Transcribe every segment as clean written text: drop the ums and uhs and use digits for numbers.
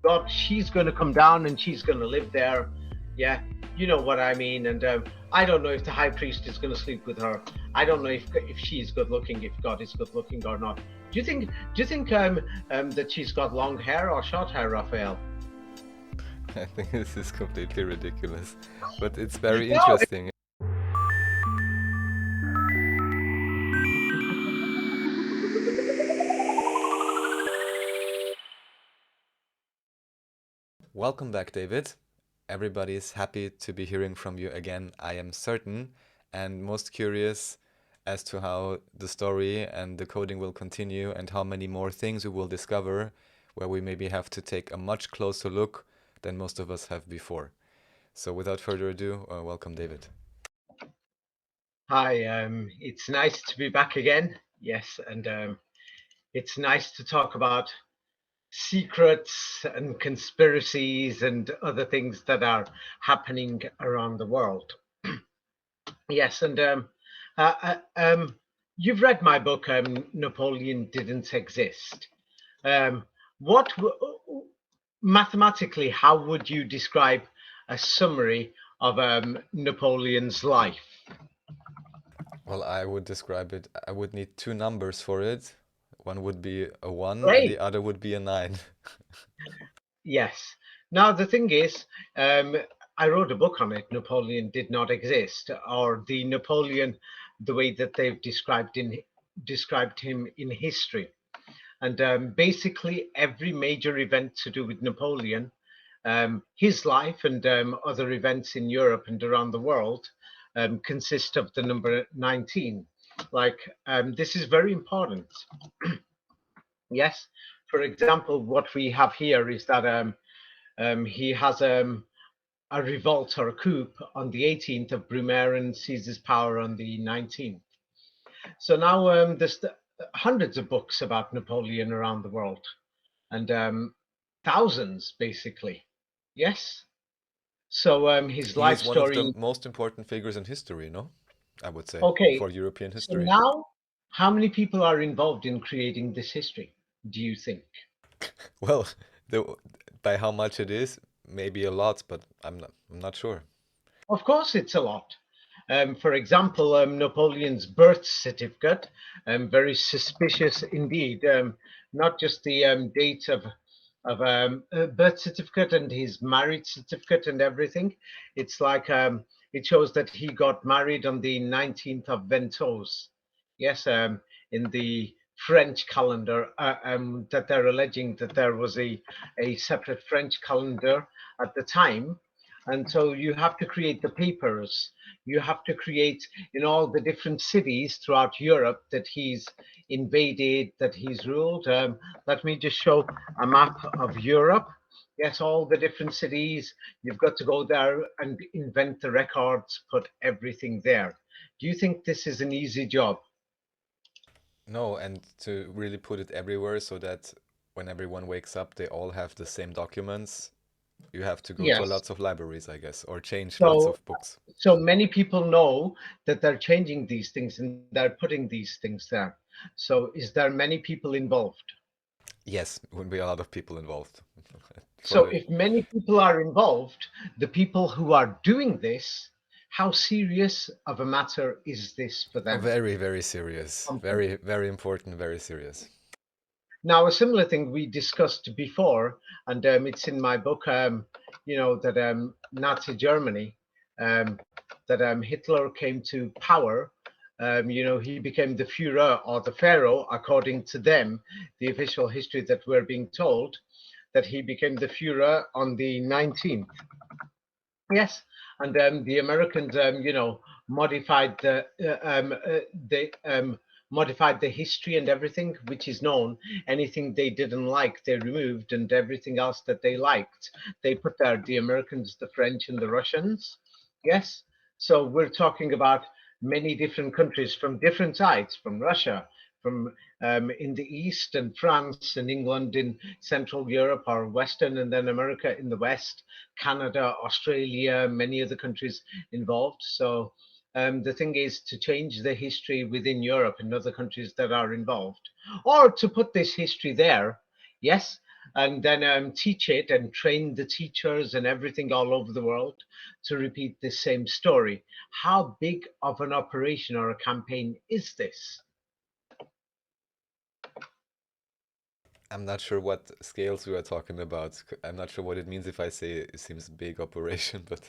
God, she's going to come down and she's going to live there. Yeah, you know what I mean. And I don't know if the high priest is going to sleep with her. I don't know if she's good looking, if God is good looking or not. Do you think that she's got long hair or short hair, Raphael? I think this is completely ridiculous, but it's very No. interesting. Welcome back, David. Everybody's happy to be hearing from you again, I am certain, and most curious as to how the story and the coding will continue and how many more things we will discover where we maybe have to take a much closer look than most of us have before. So without further ado, welcome, David. Hi, it's nice to be back again. Yes, and it's nice to talk about secrets and conspiracies and other things that are happening around the world. Yes, and uh, uh, um, you've read my book, Napoleon Didn't Exist. Um, what mathematically, how would you describe a summary of Napoleon's life? Well, I would describe it, I would need two numbers for it. One would be a 1 and the Great. other would be a 9. Yes. Now the thing is, um, I wrote a book on it. Napoleon did not exist, or the Napoleon, the way that they've described him in history. And basically, every major event to do with Napoleon, his life, and other events in Europe and around the world consist of the number 19. Like, this is very important. Yes. For example, what we have here is that he has a revolt or a coup on the 18th of Brumaire and seizes power on the 19th. So now there's hundreds of books about Napoleon around the world, and thousands basically. Yes. So his He life is one of the story. most important figures in history, no? I would say, Okay. for European So history. now, how many people are involved in creating this history? Do you think? Well, the, by how much it is, maybe a lot, but I'm not sure. Of course, it's a lot. For example, Napoleon's birth certificate, very suspicious indeed. Not just the date of birth certificate and his marriage certificate and everything. It's like it shows that he got married on the 19th of Ventose. Yes, in the French calendar, that they're alleging that there was a separate French calendar at the time, and so you have to create the papers. You have to create in all the different cities throughout Europe that he's invaded, that he's ruled. Let me just show a map of Europe. Yes, all the different cities. You've got to go there and invent the records, put everything there. Do you think this is an easy job? No, and to really put it everywhere so that when everyone wakes up, they all have the same documents, you have to go to Yes. lots of libraries, I guess, or change lots So of books. so many people know that they're changing these things and they're putting these things there. So is there many people involved? Yes, would be a lot of people involved. For So the if many people are involved, the people who are doing this, how serious of a matter is this for them? very, very serious, very, very important, very serious. Now, a similar thing we discussed before, and it's in my book, that Nazi Germany, um, that Hitler came to power. He became the Führer or the Pharaoh, according to them, the official history that we're being told, that he became the Führer on the 19th. Yes, and the Americans, modified the modified the history and everything which is known. Anything they didn't like, they removed, and everything else that they liked, they put there. The Americans, the French, and the Russians. Yes, so we're talking about many different countries from different sides, from Russia, from in the east, and France and England in Central Europe or Western, and then America in the West, Canada, Australia, many other countries involved. So the thing is to change the history within Europe and other countries that are involved, or to put this history there. Yes. and then teach it and train the teachers and everything all over the world to repeat the same story. How big of an operation or a campaign is this? I'm not sure what scales we are talking about. I'm not sure what it means if I say it seems big operation, but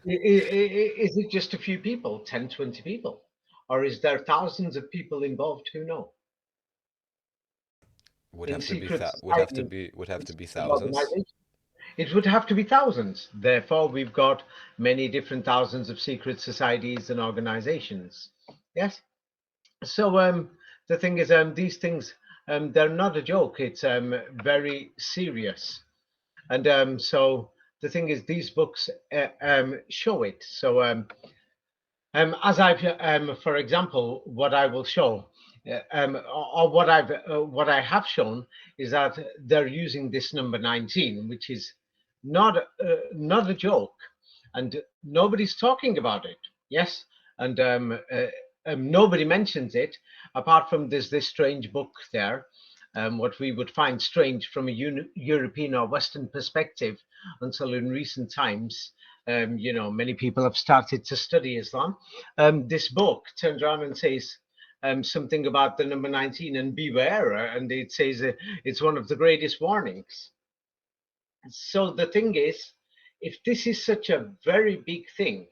Is it just a few people, 10, 20 people? Or is there thousands of people involved who know would in have to be secret society would have to be and thousands. organizations? It would have to be thousands. Therefore, we've got many different thousands of secret societies and organizations. Yes. So the thing is, these things, they're not a joke. It's very serious. And so the thing is, these books show it. So as for example, what I will show, or what I have shown is that they're using this number 19, which is not a joke, and nobody's talking about it. Yes, and nobody mentions it apart from there's this strange book there. What we would find strange from a European or Western perspective until in recent times, many people have started to study Islam. This book turns around and says something about the number 19 and beware, and it says it's one of the greatest warnings. So the thing is, if this is such a very big thing,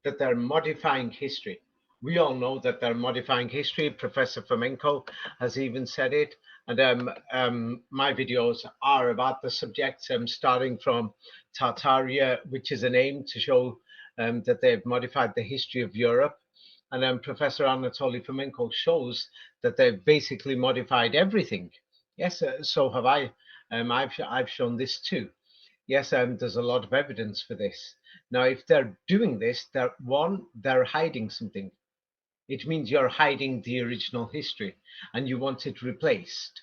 that they're modifying history. We all know that they're modifying history. Professor Fomenko has even said it. And my videos are about the subject, starting from Tartaria, which is a name to show that they've modified the history of Europe. And Professor Anatoly Fomenko shows that they've basically modified everything. Yes, so have I. I've shown this too. Yes, there's a lot of evidence for this. Now, if they're doing this, they're hiding something. It means you're hiding the original history and you want it replaced.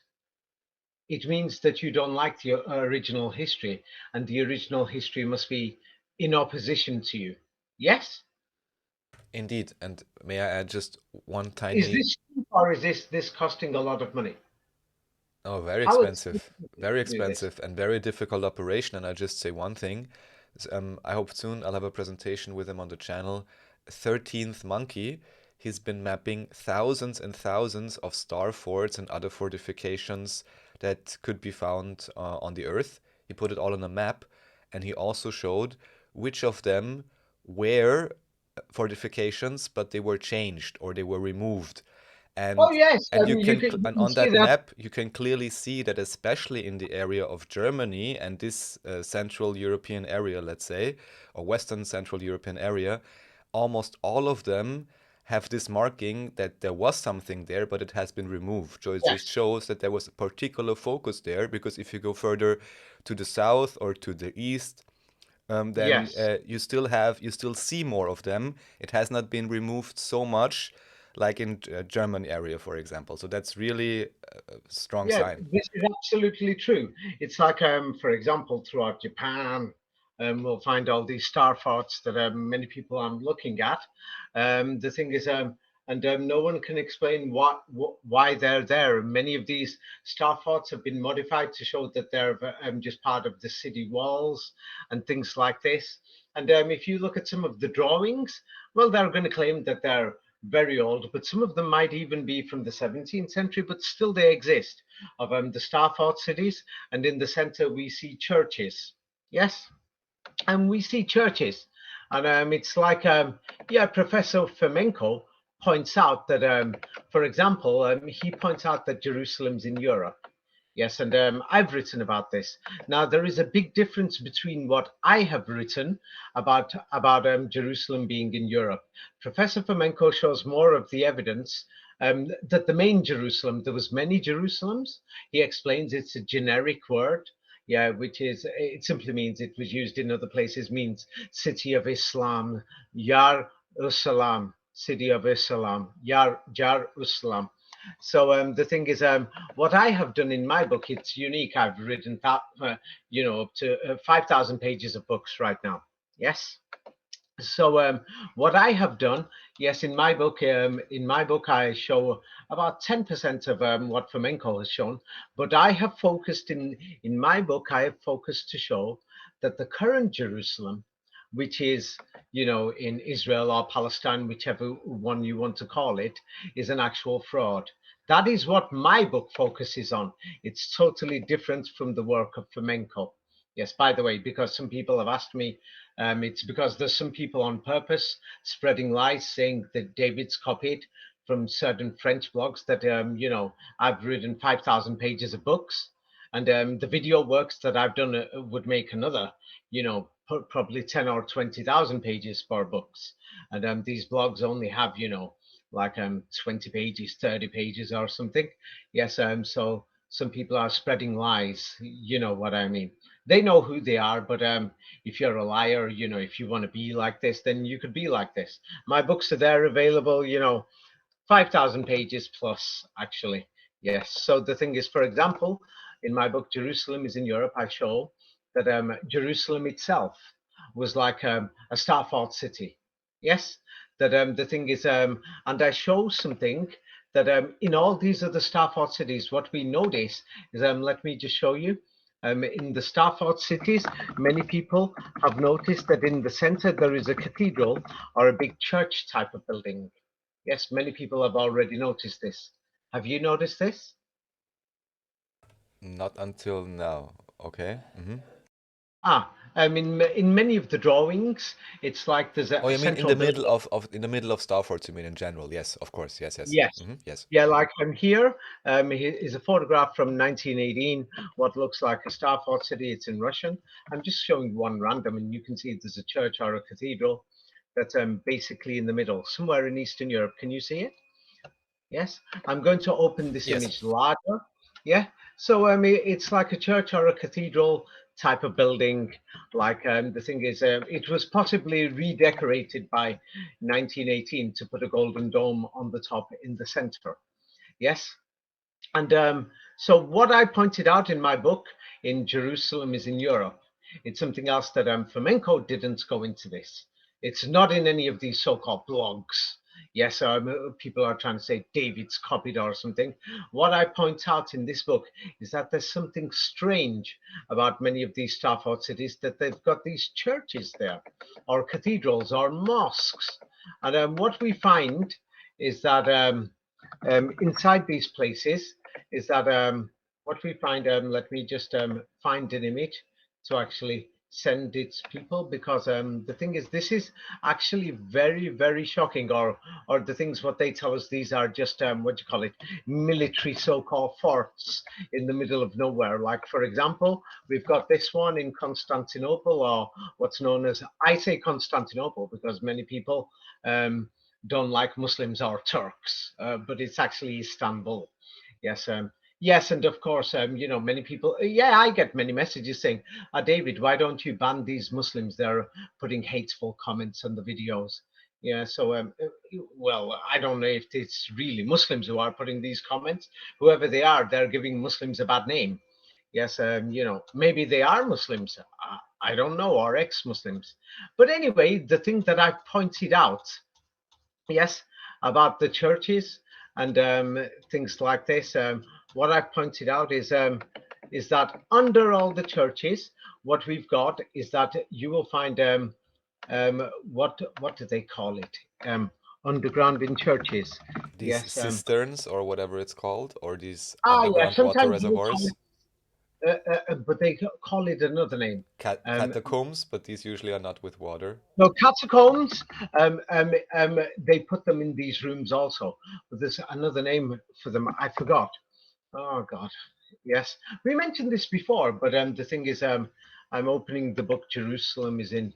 It means that you don't like the original history and the original history must be in opposition to you. Yes? Indeed, and may I add just one Is tiny, this cheap or is this costing a lot of money? oh, How is it very to do this? expensive and very difficult operation. And I just say one thing. I hope soon I'll have a presentation with him on the channel. 13th Monkey. He's been mapping thousands and thousands of star forts and other fortifications that could be found on the Earth. He put it all on a map, and he also showed which of them were fortifications, but they were changed or they were removed. Oh And yes, and you can you and can on see that that. map you can clearly see that, especially in the area of Germany and this Central European area, let's say, or Western Central European area, almost all of them have this marking that there was something there, but it has been removed. So it just Yes, shows that there was a particular focus there, because if you go further to the south or to the east, then yes. you still see more of them. It has not been removed so much, like in German area, for example. So that's really a strong Yeah, sign. this is absolutely true. It's like, for example, throughout Japan, we'll find all these star forts that many people are looking at. The thing is, and no one can explain why they're there. Many of these star forts have been modified to show that they're just part of the city walls and things like this. And if you look at some of the drawings, well, they're going to claim that they're very old, but some of them might even be from the 17th century, but still they exist of the star fort cities. And in the center, we see churches. Yes, and we see churches. And it's like, yeah, Professor Fomenko points out that, for example, he points out that Jerusalem's in Europe. Yes, and I've written about this. Now, there is a big difference between what I have written about Jerusalem being in Europe. Professor Fomenko shows more of the evidence that the main Jerusalem, there was many Jerusalems. He explains it's a generic word, yeah, which is, it simply means, it was used in other places, means city of Islam, Yar Usalam, city of Islam, Jar Uslam. So the thing is, what I have done in my book, it's unique. I've written that, up to 5,000 pages of books right now. Yes. So what I have done, yes, in my book, I show about 10% of what flamenco has shown, but I have focused in my book, I have focused to show that the current Jerusalem, which is, in Israel or Palestine, whichever one you want to call it, is an actual fraud. That is what my book focuses on. It's totally different from the work of flamenco. Yes, by the way, because some people have asked me, it's because there's some people on purpose spreading lies saying that David's copied from certain French blogs that, I've written 5,000 pages of books. And the video works that I've done would make another, probably 10 or 20,000 pages for books. And these blogs only have, like 20 pages, 30 pages or something. Yes, so some people are spreading lies. You know what I mean. They know who they are, but if you're a liar, if you want to be like this, then you could be like this. My books are there available, 5,000 pages plus, actually. Yes. So the thing is, for example, in my book, Jerusalem is in Europe, I show that Jerusalem itself was like a star fort city. Yes. That the thing is, and I show something that in all these other star fort cities, what we notice is, let me just show you. In the star fort cities, many people have noticed that in the center there is a cathedral or a big church type of building. Yes, many people have already noticed this. Have you noticed this? Not until now. Okay. In many of the drawings, it's like there's Oh, a you mean in central the middle building. of in the middle of Starford, you mean in general? Yes, of course. Yes, yes. Yes. Yes. Yeah, like I'm here. Is a photograph from 1918, what looks like a star fort city. It's in Russian. I'm just showing one random, and you can see there's a church or a cathedral that's basically in the middle, somewhere in Eastern Europe. Can you see it? Yes, I'm going to open this Yes. image larger. Yeah, so it's like a church or a cathedral type of building. Like the thing is, it was possibly redecorated by 1918 to put a golden dome on the top in the center. Yes, and so what I pointed out in my book, in Jerusalem is in Europe. It's something else that Flamenco didn't go into this. It's not in any of these so-called blogs. Yes, people are trying to say David's copied or something. What I point out in this book is that there's something strange about many of these Stafford cities, that they've got these churches there, or cathedrals, or mosques. And what we find is that inside these places is that what we find, let me just find an image to actually send it to people, because the thing is, this is actually very, very shocking, or the things what they tell us, these are just what do you call it, military so-called forts in the middle of nowhere. Like, for example, we've got this one in Constantinople, or what's known as, I say Constantinople because many people don't like Muslims or Turks, but it's actually Istanbul. Yes, yes, and of course, many people. Yeah, I get many messages saying, David, why don't you ban these Muslims? They're putting hateful comments on the videos." Yeah, so well, I don't know if it's really Muslims who are putting these comments. Whoever they are, they're giving Muslims a bad name. Yes, maybe they are Muslims. I don't know, or ex-Muslims. But anyway, the thing that I pointed out, yes, about the churches and things like this. What I pointed out is that under all the churches, what we've got is that you will find what do they call it? Underground in churches. These Yes. cisterns or whatever it's called, or these Yeah. underground water Sometimes you will call reservoirs, it, but they call it another name. Um, catacombs, but these usually are not with water. No, catacombs. They put them in these rooms also, but there's another name for them. I forgot. Oh God. Yes, we mentioned this before, but the thing is, I'm opening the book. Jerusalem is in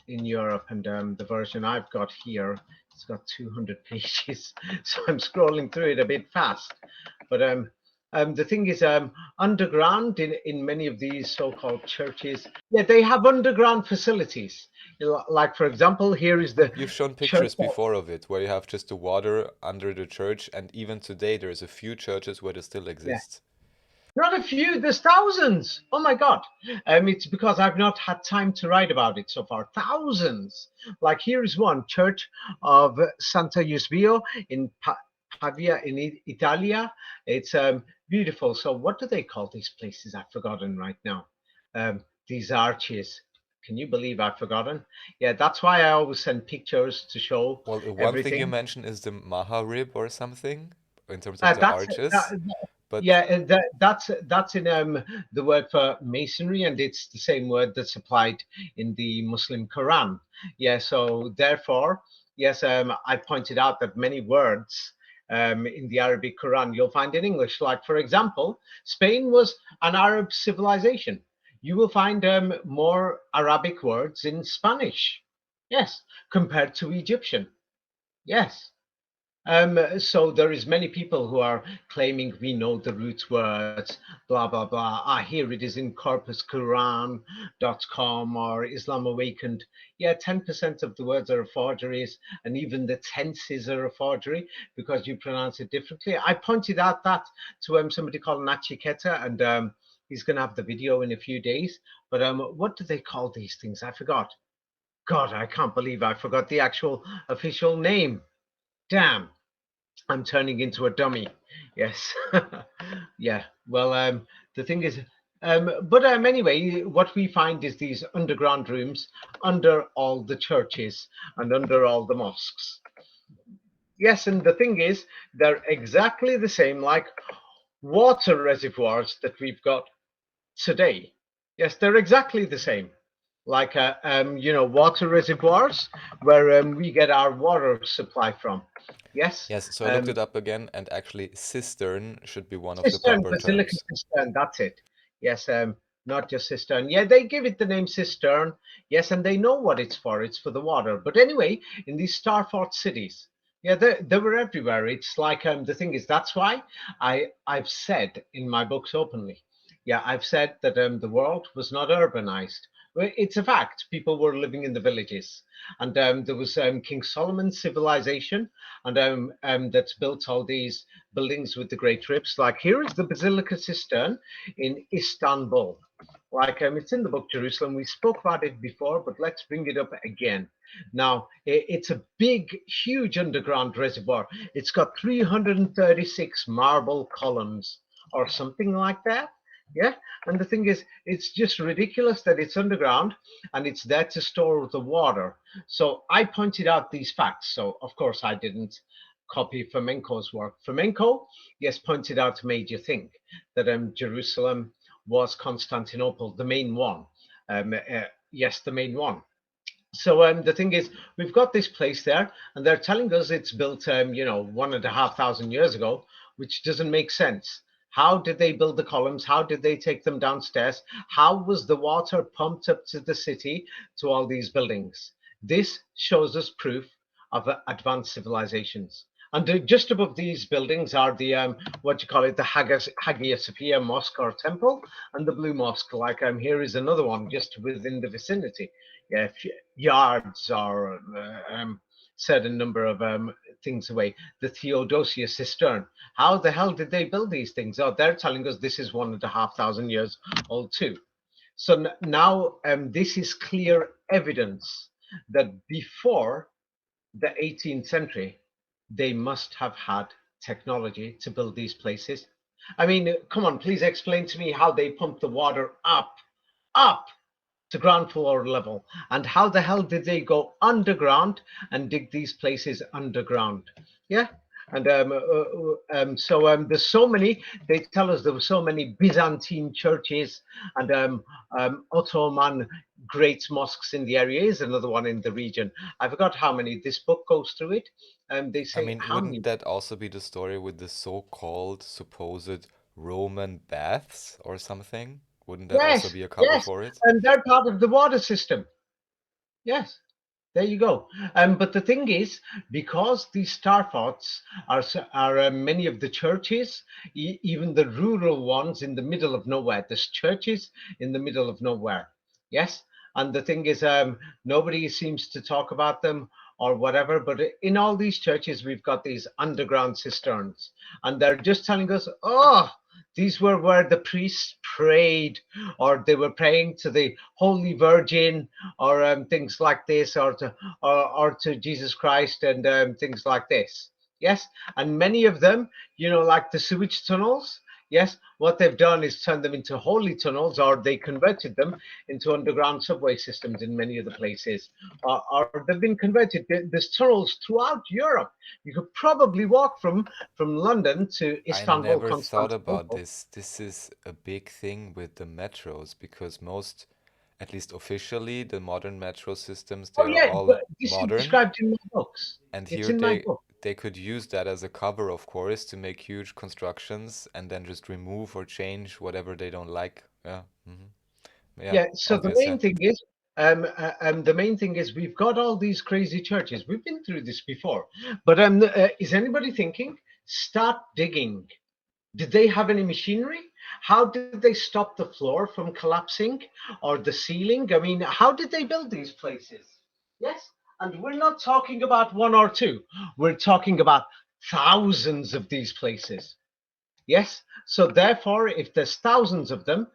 Europe, and the version I've got here, it's got 200 pages, so I'm scrolling through it a bit fast. But the thing is, underground in many of these so-called churches, yeah, they have underground facilities. Like, for example, here is the You've shown church. pictures before of it, where you have just the water under the church, and even today there's a few churches where this still Yeah. exists. Not a few, there's thousands. Oh my God. It's because I've not had time to write about it so far. Thousands. Like here is one, Church of Santa Eusebio in Pavia in Italia. It's beautiful. So what do they call these places? I've forgotten right now. These arches. Can you believe I've forgotten? Yeah, that's why I always send pictures to show Well, one thing you everything. mentioned is the Maharib or something in terms of Uh, the that's arches, that, but Yeah, that's in the word for masonry, and it's the same word that's applied in the Muslim Quran. Yeah, so therefore, yes, I pointed out that many words in the Arabic Quran you'll find in English. Like, for example, Spain was an Arab civilization. You will find more Arabic words in Spanish. Yes, compared to Egyptian. Yes. So there is many people who are claiming we know the root words, blah blah blah. Ah, here it is in corpusquran.com or Islam Awakened. Yeah, 10% of the words are forgeries, and even the tenses are a forgery because you pronounce it differently. I pointed out that to somebody called Nachiketa, and he's going to have the video in a few days. But what do they call these things? I forgot. God, I can't believe I forgot the actual official name. Damn. I'm turning into a dummy. Yes. Yeah. Well, the thing is, but anyway, what we find is these underground rooms under all the churches and under all the mosques. Yes, and the thing is, they're exactly the same like water reservoirs that we've got today. Yes, they're exactly the same. Like, water reservoirs where we get our water supply from. Yes. yes, so I looked Um, it up again, and actually cistern should be one of the Cistern, proper Basilica terms. Cistern, that's it. Yes, not just cistern. Yeah, they give it the name cistern. Yes, and they know what it's for. It's for the water. But anyway, in these star fort cities, yeah, they were everywhere. It's like the thing is that's why I've said in my books openly. Yeah, I've said that the world was not urbanized. Well, it's a fact. People were living in the villages, and there was King Solomon's civilization, and that's built all these buildings with the great ribs. Like here is the Basilica Cistern in Istanbul. Like it's in the book Jerusalem. We spoke about it before, but let's bring it up again. Now it's a big, huge underground reservoir. It's got 336 marble columns or something like that. Yeah, and the thing is, it's just ridiculous that it's underground and it's there to store the water. So I pointed out these facts. So of course I didn't copy Fomenko's work. Fomenko, yes, pointed out a major thing that Jerusalem was Constantinople, the main one. Yes, the main one. So the thing is, we've got this place there, and they're telling us it's built, 1,500 years ago, which doesn't make sense. How did they build the columns? How did they take them downstairs? How was the water pumped up to the city to all these buildings? This shows us proof of advanced civilizations. And just above these buildings are the what you call it, the Hagia Sophia Mosque or Temple, and the Blue Mosque. Like here is another one just within the vicinity. Yeah, yards or certain number of things away. The Theodosia cistern. How the hell did they build these things? Oh, they're telling us this is 1,500 years old too. So now this is clear evidence that before the 18th century, they must have had technology to build these places. I mean, come on, please explain to me how they pump the water up to ground floor level, and how the hell did they go underground and dig these places underground? Yeah. And so there's so many. They tell us there were so many Byzantine churches and Ottoman great mosques in the area. Is another one in the region. I forgot how many. This book goes through it. They I say mean, how wouldn't many. that also be the story with the so-called supposed Roman baths or something? Wouldn't that also Yes, be a cover yes, for it? and they're part of the water system. Yes. There you go. But the thing is, because these star forts are many of the churches, even the rural ones in the middle of nowhere. There's churches in the middle of nowhere. Yes. And the thing is, nobody seems to talk about them or whatever. But in all these churches, we've got these underground cisterns, and they're just telling us, oh, these were where the priests prayed, or they were praying to the Holy Virgin, or things like this, or to Jesus Christ, and things like this. Yes, and many of them, like the sewage tunnels. Yes, what they've done is turn them into holy tunnels, or they converted them into underground subway systems in many of the places, or they've been converted. There's tunnels throughout Europe. You could probably walk from London to I Istanbul, never thought about Constantinople. this. This is a big thing with the metros because most, at least officially, the modern metro systems, they Oh are yeah, all but this is modern. described in my books. And It's here in my book. they could use that as a cover, of course, to make huge constructions and then just remove or change whatever they don't like. Yeah. Yeah, Yeah. So the obvious, yeah. main thing is, we've got all these crazy churches. We've been through this before, but is anybody thinking? Start digging. Did they have any machinery? How did they stop the floor from collapsing or the ceiling? I mean, how did they build these places? Yes. And we're not talking about one or two. We're talking about thousands of these places. Yes. So therefore, if there's thousands of them,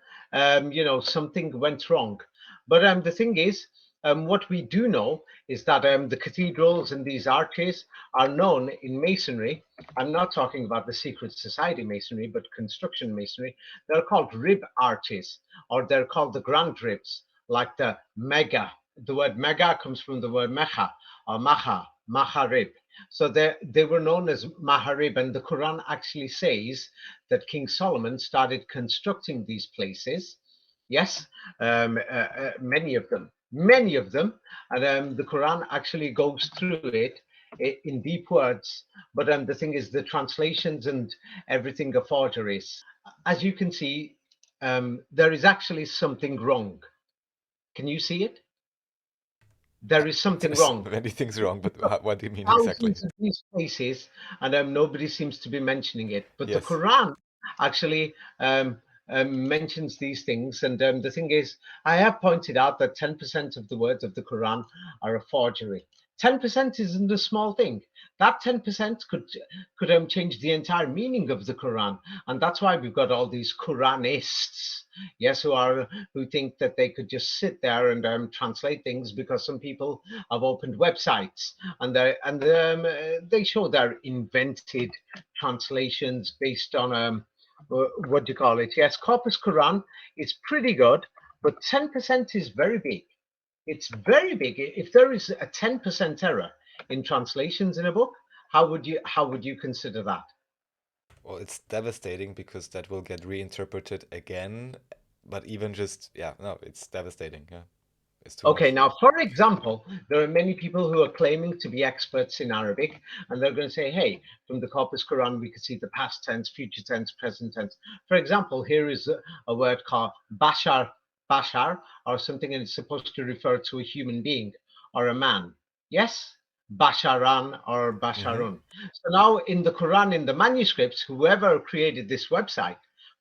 something went wrong. But the thing is, what we do know is that the cathedrals and these arches are known in masonry. I'm not talking about the secret society masonry, but construction masonry. They're called rib arches, or they're called the grand ribs, like the mega. The word mega comes from the word mecha or maha rib. So they were known as Maharib, and the Quran actually says that King Solomon started constructing these places. Yes, many of them, and the Quran actually goes through it in deep words. But the thing is, the translations and everything are forgeries. As you can see, there is actually something wrong. Can you see it? There is something There's wrong. many things wrong, but what do you mean exactly? Thousands of these places, and nobody seems to be mentioning it. But the Yes. Quran actually mentions these things. And the thing is, I have pointed out that 10% of the words of the Quran are a forgery. 10% isn't a small thing. That 10% could change the entire meaning of the Quran, and that's why we've got all these Quranists, yes, who think that they could just sit there and translate things, because some people have opened websites, and they show their invented translations based on what do you call it? Yes, Corpus Quran is pretty good, but 10% is very big. It's very big. If there is a 10% error in translations in a book, how would you consider that? Well, it's devastating because that will get reinterpreted again, but even just, yeah, no, it's devastating. Yeah, it's too Okay, much. now, for example, there are many people who are claiming to be experts in Arabic, and they're going to say, hey, from the Corpus Quran, we can see the past tense, future tense, present tense. For example, here is a word called bashar, or something, and it's supposed to refer to a human being or a man. Yes? Basharan or Mm-hmm. Basharun. So now in the Quran, in the manuscripts, whoever created this website,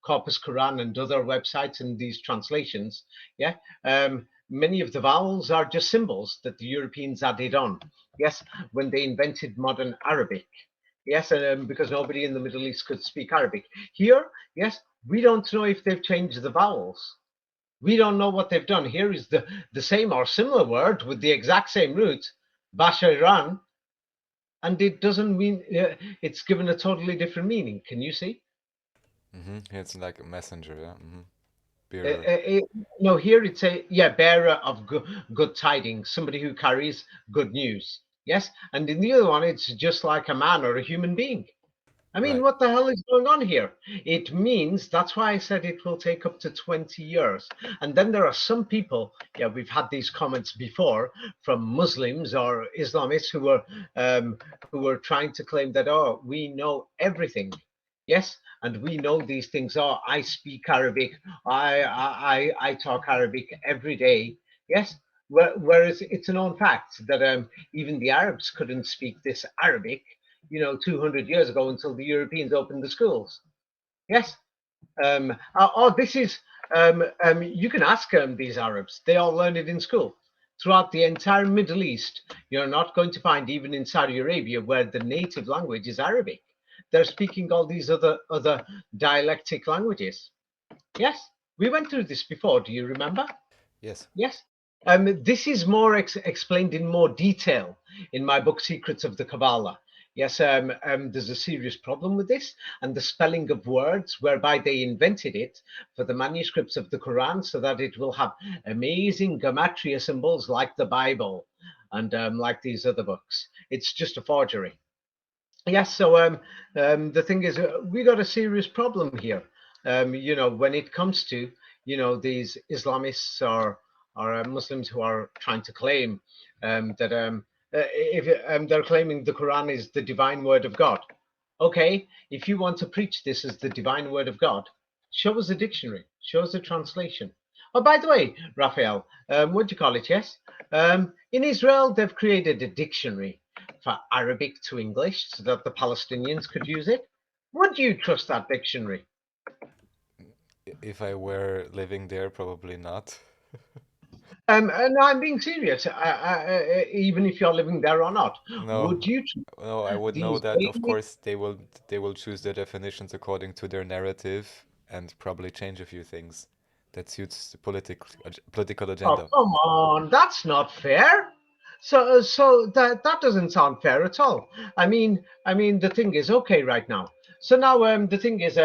Corpus Quran and other websites and these translations, yeah, many of the vowels are just symbols that the Europeans added on. Yes, when they invented modern Arabic. Yes, because nobody in the Middle East could speak Arabic. Here, yes, we don't know if they've changed the vowels. We don't know what they've done. Here is the same or similar word with the exact same root, Basharan, and it doesn't mean it's given a totally different meaning. Can you see? Mm-hmm. It's like a messenger, yeah. Mm-hmm. Uh, Bearer. uh, uh, no, here it's a bearer of good tidings, somebody who carries good news. Yes, and in the other one, it's just like a man or a human being. I mean, Right. what the hell is going on here? It means that's why I said it will take up to 20 years. And then there are some people, yeah, we've had these comments before from Muslims or Islamists who were trying to claim that, oh, we know everything. Yes, and we know these things. Oh, I speak Arabic. I talk Arabic every day. Yes, whereas it's a known fact that even the Arabs couldn't speak this Arabic, 200 years ago, until the Europeans opened the schools. Yes. This is, you can ask these Arabs. They all learned it in school. throughout the entire Middle East, you're not going to find, even in Saudi Arabia, where the native language is Arabic. They're speaking all these other dialectic languages. Yes, we went through this before. Do you remember? Yes. Yes. This is more explained in more detail in my book, Secrets of the Kabbalah. Yes, there's a serious problem with this and the spelling of words, whereby they invented it for the manuscripts of the Quran so that it will have amazing gematria symbols like the Bible and like these other books. It's just a forgery. Yes, so the thing is, we got a serious problem here. When it comes to, these Islamists or Muslims who are trying to claim that if they're claiming the Quran is the divine word of God. Okay, if you want to preach this as the divine word of God, show us a dictionary, show us a translation. Oh, by the way, Raphael, what do you call it? Yes, in Israel they've created a dictionary for Arabic to English so that the Palestinians could use it. Would you trust that dictionary? If I were living there, probably not. And I'm being serious. Even if you're living there or not, No, would you trust no, I would know these that of daily? course they will choose their definitions according to their narrative and probably change a few things that suits the political Oh, agenda. come on, that's not fair. So that doesn't sound fair at all. I mean, the thing is, okay, right now. So now, the thing is,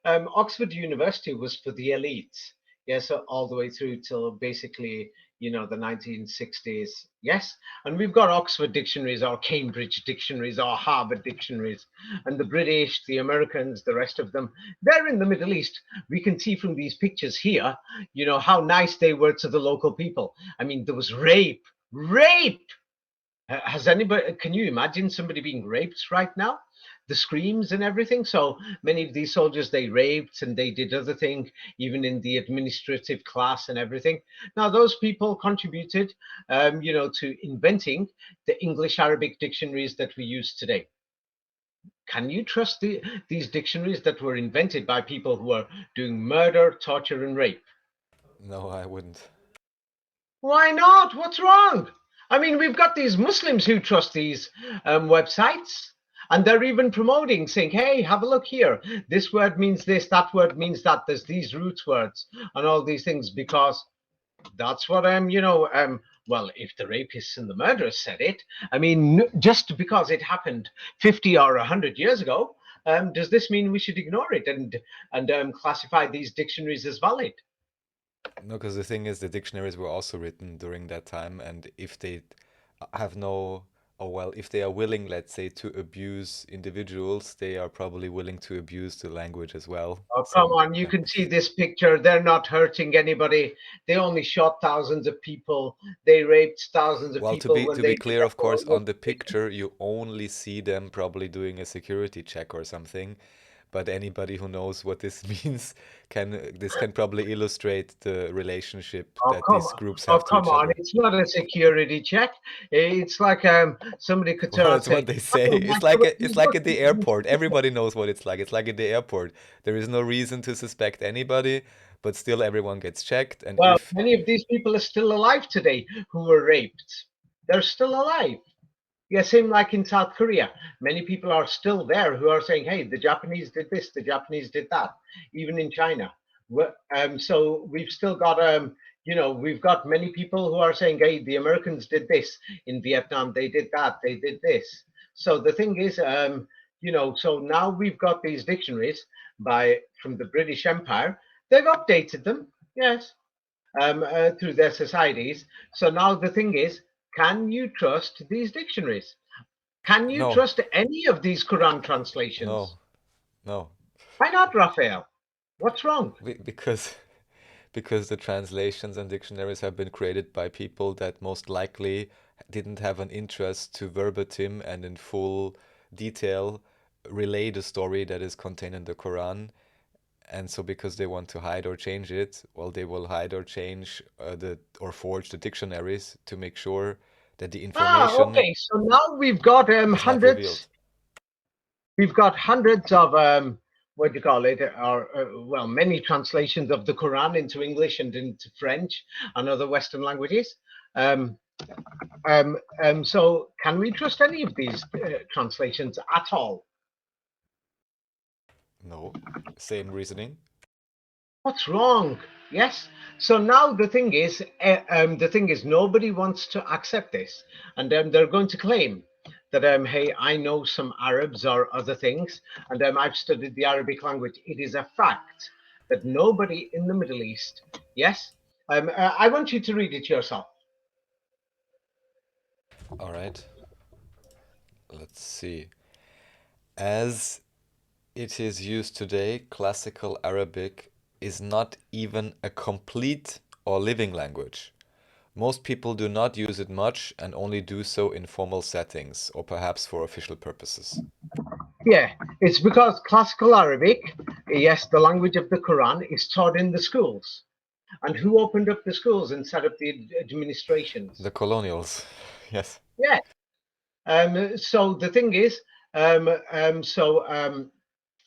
Oxford University was for the elites. Yes, so all the way through till basically, the 1960s. Yes, and we've got Oxford dictionaries, or Cambridge dictionaries, or Harvard dictionaries, and the British, the Americans, the rest of them. They're in the Middle East. We can see from these pictures here, how nice they were to the local people. I mean, there was rape. Has anybody? Can you imagine somebody being raped right now? The screams and everything. So many of these soldiers they raped and they did other things, even in the administrative class and everything. Now those people contributed, to inventing the English Arabic dictionaries that we use today. Can you trust these dictionaries that were invented by people who are doing murder, torture, and rape? No, I wouldn't. Why not? What's wrong? I mean, we've got these Muslims who trust these websites, and they're even promoting, saying, hey, have a look here. This word means this, that word means that. There's these root words and all these things because that's what well, if the rapists and the murderers said it, I mean, just because it happened 50 or 100 years ago, does this mean we should ignore it and classify these dictionaries as valid? No, because the thing is, the dictionaries were also written during that time, and if they have no, or well, if they are willing, let's say, to abuse individuals, they are probably willing to abuse the language as well. Oh, come So, on, you can see this picture. They're not hurting anybody. They only shot thousands of people. They raped thousands of well, to people be when to be they did clear, that. of course, on the picture you only see them probably doing a security check or something, but anybody who knows what this means can probably illustrate the relationship Oh, that come these on. groups Oh, have to come each on. other. It's not a security check. It's like somebody could turn Well, out and it's what say, they say. oh, my God, It's you've like got at the airport. Everybody knows what it's like. It's like at the airport. There is no reason to suspect anybody, but still everyone gets checked. And well, if many of these people are still alive today who were raped. They're still alive. Yeah, same like in South Korea. Many people are still there who are saying, hey, the Japanese did this, the Japanese did that, even in China. So we've still got, we've got many people who are saying, hey, the Americans did this in Vietnam, they did that, they did this. So the thing is, so now we've got these dictionaries from the British Empire. They've updated them, yes, through their societies. So now the thing is, can you trust these dictionaries? Can you no, trust any of these Quran no, translations? no, Why not, Raphael? What's wrong? because because the translations and dictionaries have been created by people that most likely didn't have an interest to verbatim and in full detail relay the story that is contained in the Quran. And so because they want to hide or change it, well, they will hide or change the or forge the dictionaries to make sure that the information Okay. So now we've got is not revealed. hundreds. We've got hundreds of what do you call it? Or well, many translations of the Quran into English and into French and other Western languages. Um, so can we trust any of these translations at all? No. Same reasoning. What's wrong? Yes. So now the thing is, nobody wants to accept this, and they're going to claim that, hey, I know some Arabs or other things, and I've studied the Arabic language. It is a fact that nobody in the Middle East, yes, I want you to read it yourself. All right. Let's see. As it is used today, classical Arabic is not even a complete or living language. Most people do not use it much and only do so in formal settings or perhaps for official purposes. Yeah, it's because classical Arabic, yes, the language of the Quran, is taught in the schools. And who opened up the schools and set up the administrations? The colonials, yes. Yeah. So the thing is, um, um, so um,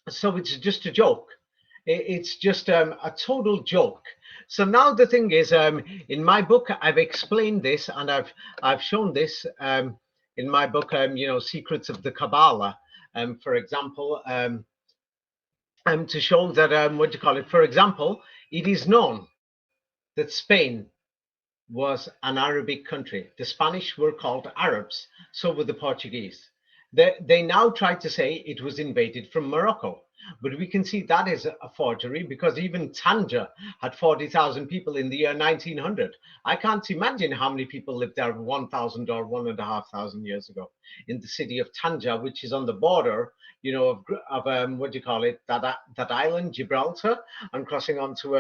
so it's just a joke. It's just a total joke. So now the thing is, in my book, I've explained this, and I've shown this in my book, Secrets of the Kabbalah, for example, to show that what do you call it? For example, it is known that Spain was an Arabic country. The Spanish were called Arabs, so were the Portuguese. They now try to say it was invaded from Morocco, but we can see that is a forgery because even Tanja had 40,000 people in the year 1900. I can't imagine how many people lived there 1,000 or 1,500 years ago in the city of Tanja, which is on the border, of what do you call it, that island, Gibraltar, and crossing onto,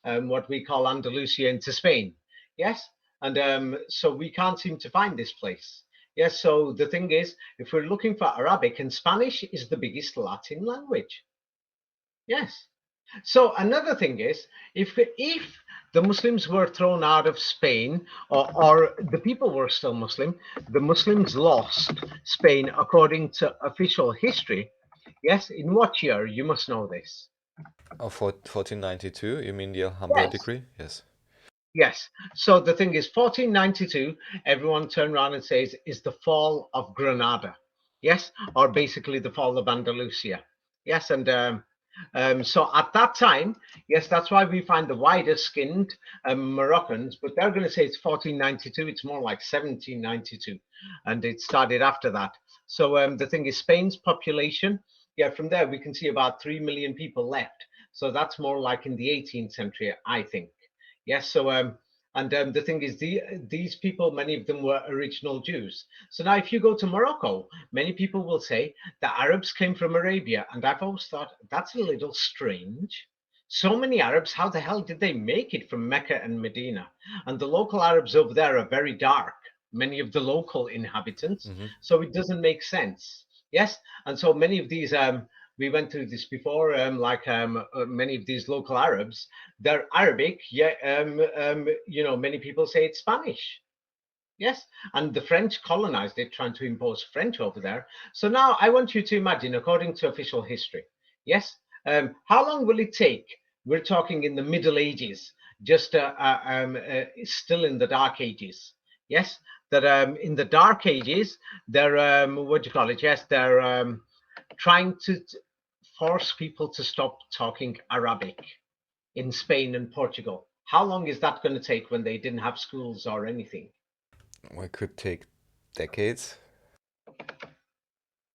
what we call Andalusia into Spain. Yes, and so we can't seem to find this place. Yes, so the thing is, if we're looking for Arabic, and Spanish is the biggest Latin language. Yes. So another thing is, if the Muslims were thrown out of Spain, or the people were still Muslim, the Muslims lost Spain according to official history. Yes, in what year? You must know this. Oh, 1492, you mean the Alhambra Yes. decree? Yes. Yes. So the thing is, 1492, everyone turned around and says, is the fall of Granada. Yes. Or basically the fall of Andalusia. Yes. And so at that time, yes, that's why we find the wider skinned Moroccans, but they're going to say it's 1492. It's more like 1792. And it started after that. So the thing is, Spain's population, yeah, from there we can see about 3 million people left. So that's more like in the 18th century, I think. Yes, so and the thing is, these people, many of them were original Jews. So now, if you go to Morocco, many people will say the Arabs came from Arabia, and I've always thought that's a little strange. So many Arabs, how the hell did they make it from Mecca and Medina? And the local Arabs over there are very dark, many of the local inhabitants, Mm-hmm. so it doesn't make sense. Yes, and so many of these we went through this before, many of these local Arabs, they're Arabic, yeah, many people say it's Spanish. Yes, and the French colonized it, trying to impose French over there. So now I want you to imagine, according to official history, yes, how long will it take? We're talking in the Middle Ages, just still in the Dark Ages. Yes, that in the Dark Ages, they're what do you call it? Yes, they're trying to force people to stop talking Arabic in Spain and Portugal. How long is that going to take when they didn't have schools or anything? Well, it could take decades.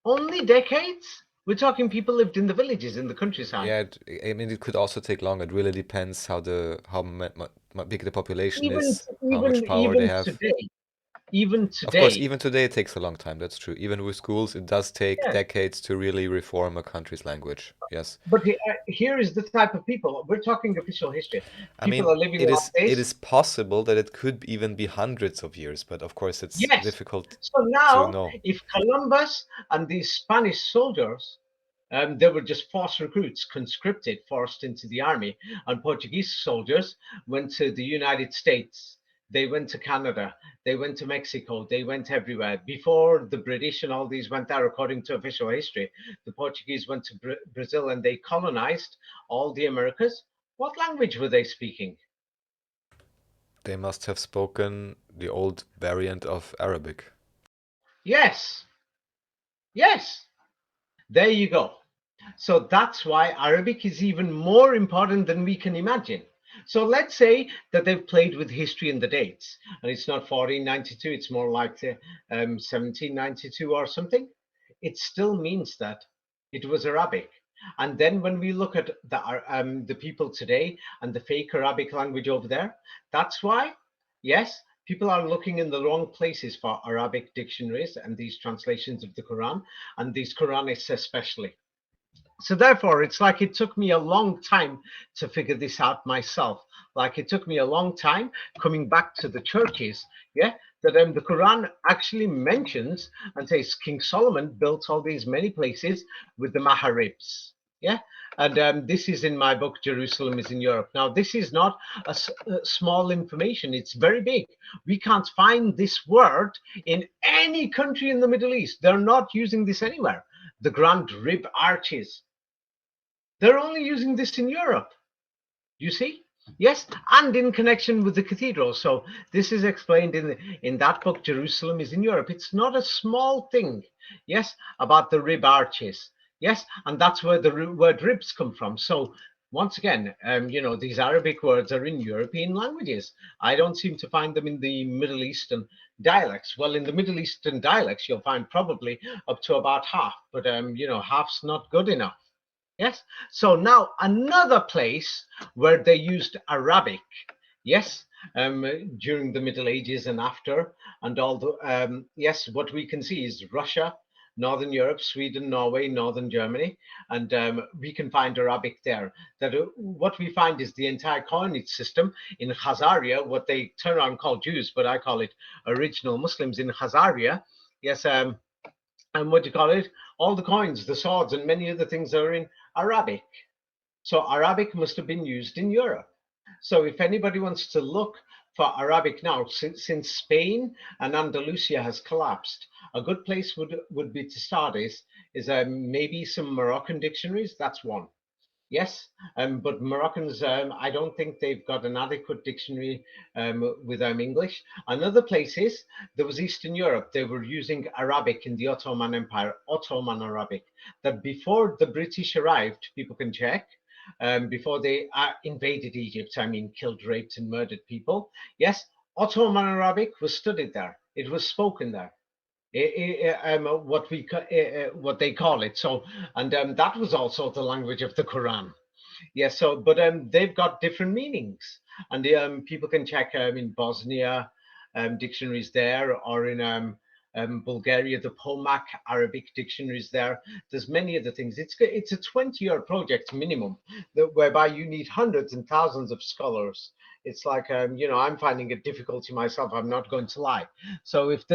Only decades? We're talking people lived in the villages in the countryside. Yeah, I mean, it could also take long. It really depends how big the population Even is, how much power they have. even Of course, today, even today it takes a long time. That's true. Even with schools, it does take yeah. decades to really reform a country's language. Yes. But here is the type of people we're talking official history. I People mean, are living it like is it this. is possible that it could even be hundreds of years, but of course it's Yes. difficult So to now, know. if Columbus and these Spanish soldiers, they were just forced recruits, conscripted, forced into the army, and Portuguese soldiers went to the United States. They went to Canada. They went to Mexico. They went everywhere. Before the British and all these went there, according to official history, the Portuguese went to Brazil and they colonized all the Americas. What language were they speaking? They must have spoken the old variant of Arabic. Yes, yes, there you go. So that's why Arabic is even more important than we can imagine. So let's say that they've played with history and the dates, and it's not 1492, it's more like 1792 or something. It still means that it was Arabic. And then when we look at the people today and the fake Arabic language over there, that's why, yes, people are looking in the wrong places for Arabic dictionaries and these translations of the Quran, and these Quranists especially. So therefore, it's like it took me a long time to figure this out myself. Like it took me a long time coming back to the churches, yeah, that the Quran actually mentions and says King Solomon built all these many places with the maharibs, yeah. And this is in my book, Jerusalem is in Europe. Now, this is not a small information, it's very big. We can't find this word in any country in the Middle East. They're not using this anywhere. The grand rib arches, they're only using this in Europe, you see? Yes, and in connection with the cathedral. So this is explained in that book, Jerusalem is in Europe. It's not a small thing, yes, about the rib arches. Yes, and that's where the word ribs come from. So once again, these Arabic words are in European languages. I don't seem to find them in the Middle Eastern dialects. Well, in the Middle Eastern dialects, you'll find probably up to about half, but half's not good enough. Yes. So now another place where they used Arabic, yes, during the Middle Ages and after, and all the yes, what we can see is Russia, Northern Europe, Sweden, Norway, Northern Germany, and we can find Arabic there. That what we find is the entire coinage system in Khazaria, what they turn around and call Jews, but I call it original Muslims in Khazaria. Yes, and what do you call it? All the coins, the swords, and many other things are in Arabic. So Arabic must have been used in Europe. So if anybody wants to look for Arabic now, since Spain and Andalusia has collapsed, a good place would be to start is maybe some Moroccan dictionaries. That's one. Yes, but Moroccans, I don't think they've got an adequate dictionary with English. Another place is there was Eastern Europe. They were using Arabic in the Ottoman Empire, Ottoman Arabic. That before the British arrived, people can check. Before they invaded Egypt, I mean, killed, raped, and murdered people. Yes, Ottoman Arabic was studied there. It was spoken there. What they call it. So, and that was also the language of the Quran. Yes. So, but they've got different meanings, and people can check in Bosnia dictionaries there, or in Bulgaria, the Pomak Arabic dictionaries there. There's many other things. It's a 20-year project minimum, whereby you need hundreds and thousands of scholars. It's like I'm finding it difficulty myself. I'm not going to lie. So if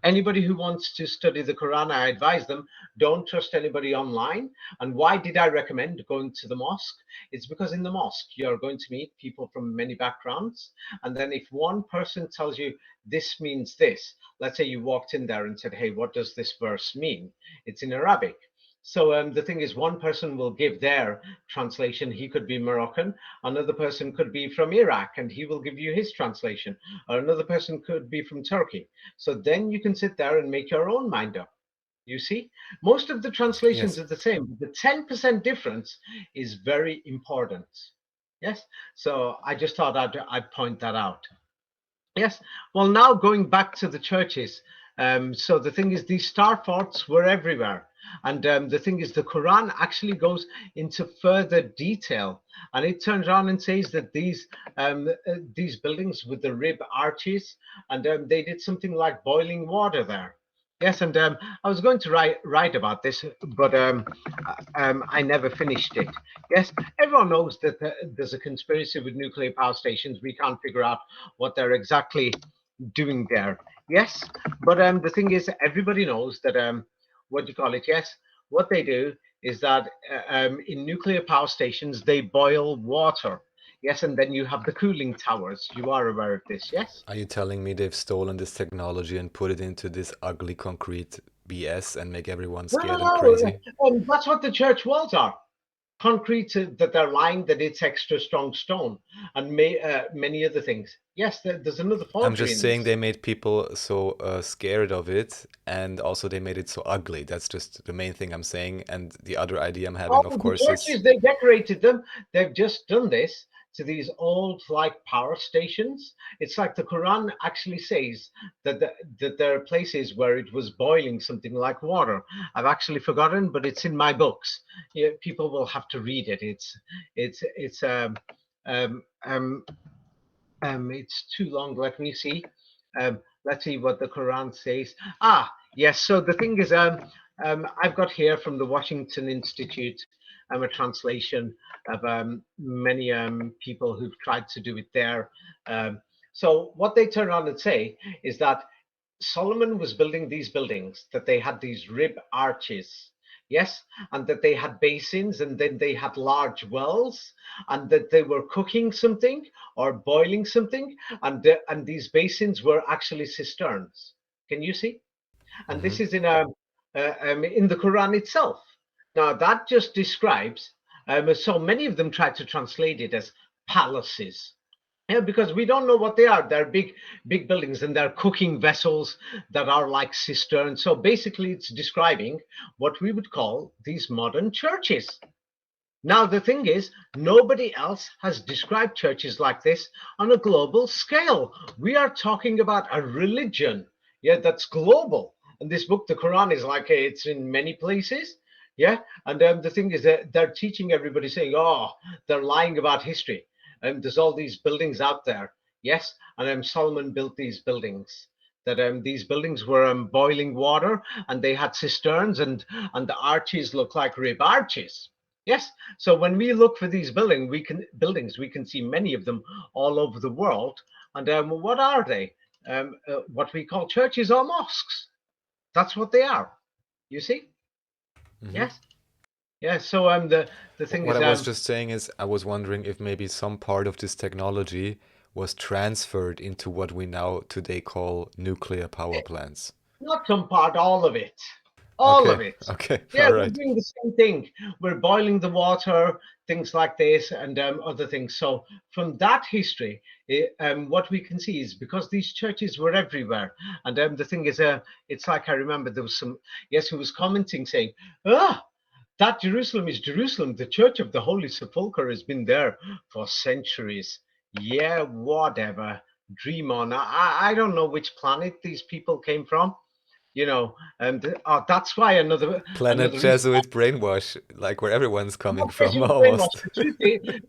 anybody who wants to study the Quran, I advise them don't trust anybody online. And why did I recommend going to the mosque? It's because in the mosque you're going to meet people from many backgrounds, and then if one person tells you this means this, let's say you walked in there and said, hey, what does this verse mean? It's in Arabic. So the thing is, one person will give their translation. He could be Moroccan. Another person could be from Iraq, and he will give you his translation. Or another person could be from Turkey. So then you can sit there and make your own mind up. You see, most of the translations Yes. are the same. The 10% difference is very important. Yes. So I just thought I'd point that out. Yes. Well, now going back to the churches. So the thing is, these star forts were everywhere. And the thing is, the Quran actually goes into further detail, and it turns around and says that these buildings with the rib arches, and they did something like boiling water there. Yes, and I was going to write about this, but I never finished it. Yes, everyone knows that there's a conspiracy with nuclear power stations. We can't figure out what they're exactly doing there. Yes, but the thing is, everybody knows that what do you call it? Yes, what they do is that in nuclear power stations they boil water. Yes, and then you have the cooling towers. You are aware of this, yes? Are you telling me they've stolen this technology and put it into this ugly concrete BS and make everyone No, no, scared and no. crazy? That's what the church walls are. concrete that they're lying, that it's extra strong stone, and many other things. Yes, there's another I'm forgery just in saying this. they made people so scared of it, and also they made it so ugly. That's just the main thing I'm saying. And the other idea I'm having, of Oh, the course, is churches, they decorated them. They've just done this to these old like power stations. It's like the Quran actually says that there are places where it was boiling something like water. I've actually forgotten, but it's in my books. Yeah, people will have to read it. It's um, um, it's too long. Let me see. Let's see what the Quran says. Ah, yes. So the thing is, I've got here from the Washington Institute a translation of many people who've tried to do it there. Um, so what they turn around and say is that Solomon was building these buildings, that they had these rib arches, yes, and that they had basins, and then they had large wells, and that they were cooking something or boiling something, and these basins were actually cisterns. Can you see? And hmm this is in the Quran itself. Now that just describes. So many of them try to translate it as palaces. Yeah, because we don't know what they are. They're big buildings, and they're cooking vessels that are like cisterns. So basically, it's describing what we would call these modern churches. Now, the thing is, nobody else has described churches like this on a global scale. We are talking about a religion, yeah, that's global. And this book, the Quran, is like it's in many places, yeah. And the thing is that they're teaching everybody, saying, "Oh, they're lying about history." And there's all these buildings out there, yes. And Solomon built these buildings. That these buildings were boiling water, and they had cisterns, and the arches look like rib arches. Yes, so when we look for these buildings, we can see many of them all over the world. And what are they? What we call churches or mosques. That's what they are. You see? hmm Yes. Yeah. So the thing What is I was just saying is, I was wondering if maybe some part of this technology was transferred into what we now today call nuclear power plants. not some part, all of it. All Okay, of it. okay, Yeah, all we're right. doing the same thing. We're boiling the water, things like this, and other things. So, from that history, what we can see is because these churches were everywhere. And the thing is, it's like I remember there was some, yes, who was commenting saying, ah, that Jerusalem is Jerusalem. The Church of the Holy Sepulchre has been there for centuries. Yeah, whatever. Dream on. I don't know which planet these people came from, and that's why Planet another reason. Jesuit brainwash, like where everyone's I'm coming not from, Jesuit brainwash. almost.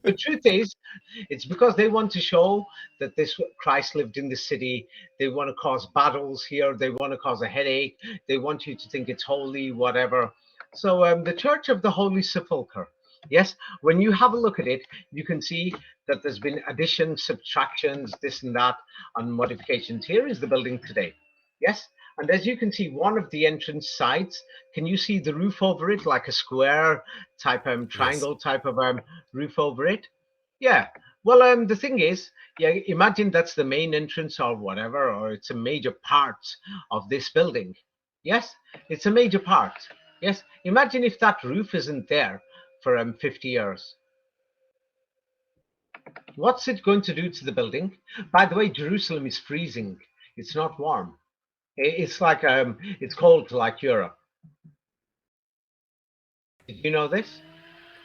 The truth is, it's because they want to show that this Christ lived in the city. They want to cause battles here. They want to cause a headache. They want you to think it's holy, whatever. So the Church of the Holy Sepulchre. Yes, when you have a look at it, you can see that there's been additions, subtractions, this and that, and modifications. Here is the building today. Yes, and as you can see, one of the entrance sides, can you see the roof over it, like a square type Yes. triangle type of roof over it? Yeah. Well, the thing is, yeah, imagine that's the main entrance or whatever, or it's a major part of this building. Yes, it's a major part. Yes. Imagine if that roof isn't there for 50 years. What's it going to do to the building? By the way, Jerusalem is freezing. It's not warm. It's like it's cold like Europe. Did you know this?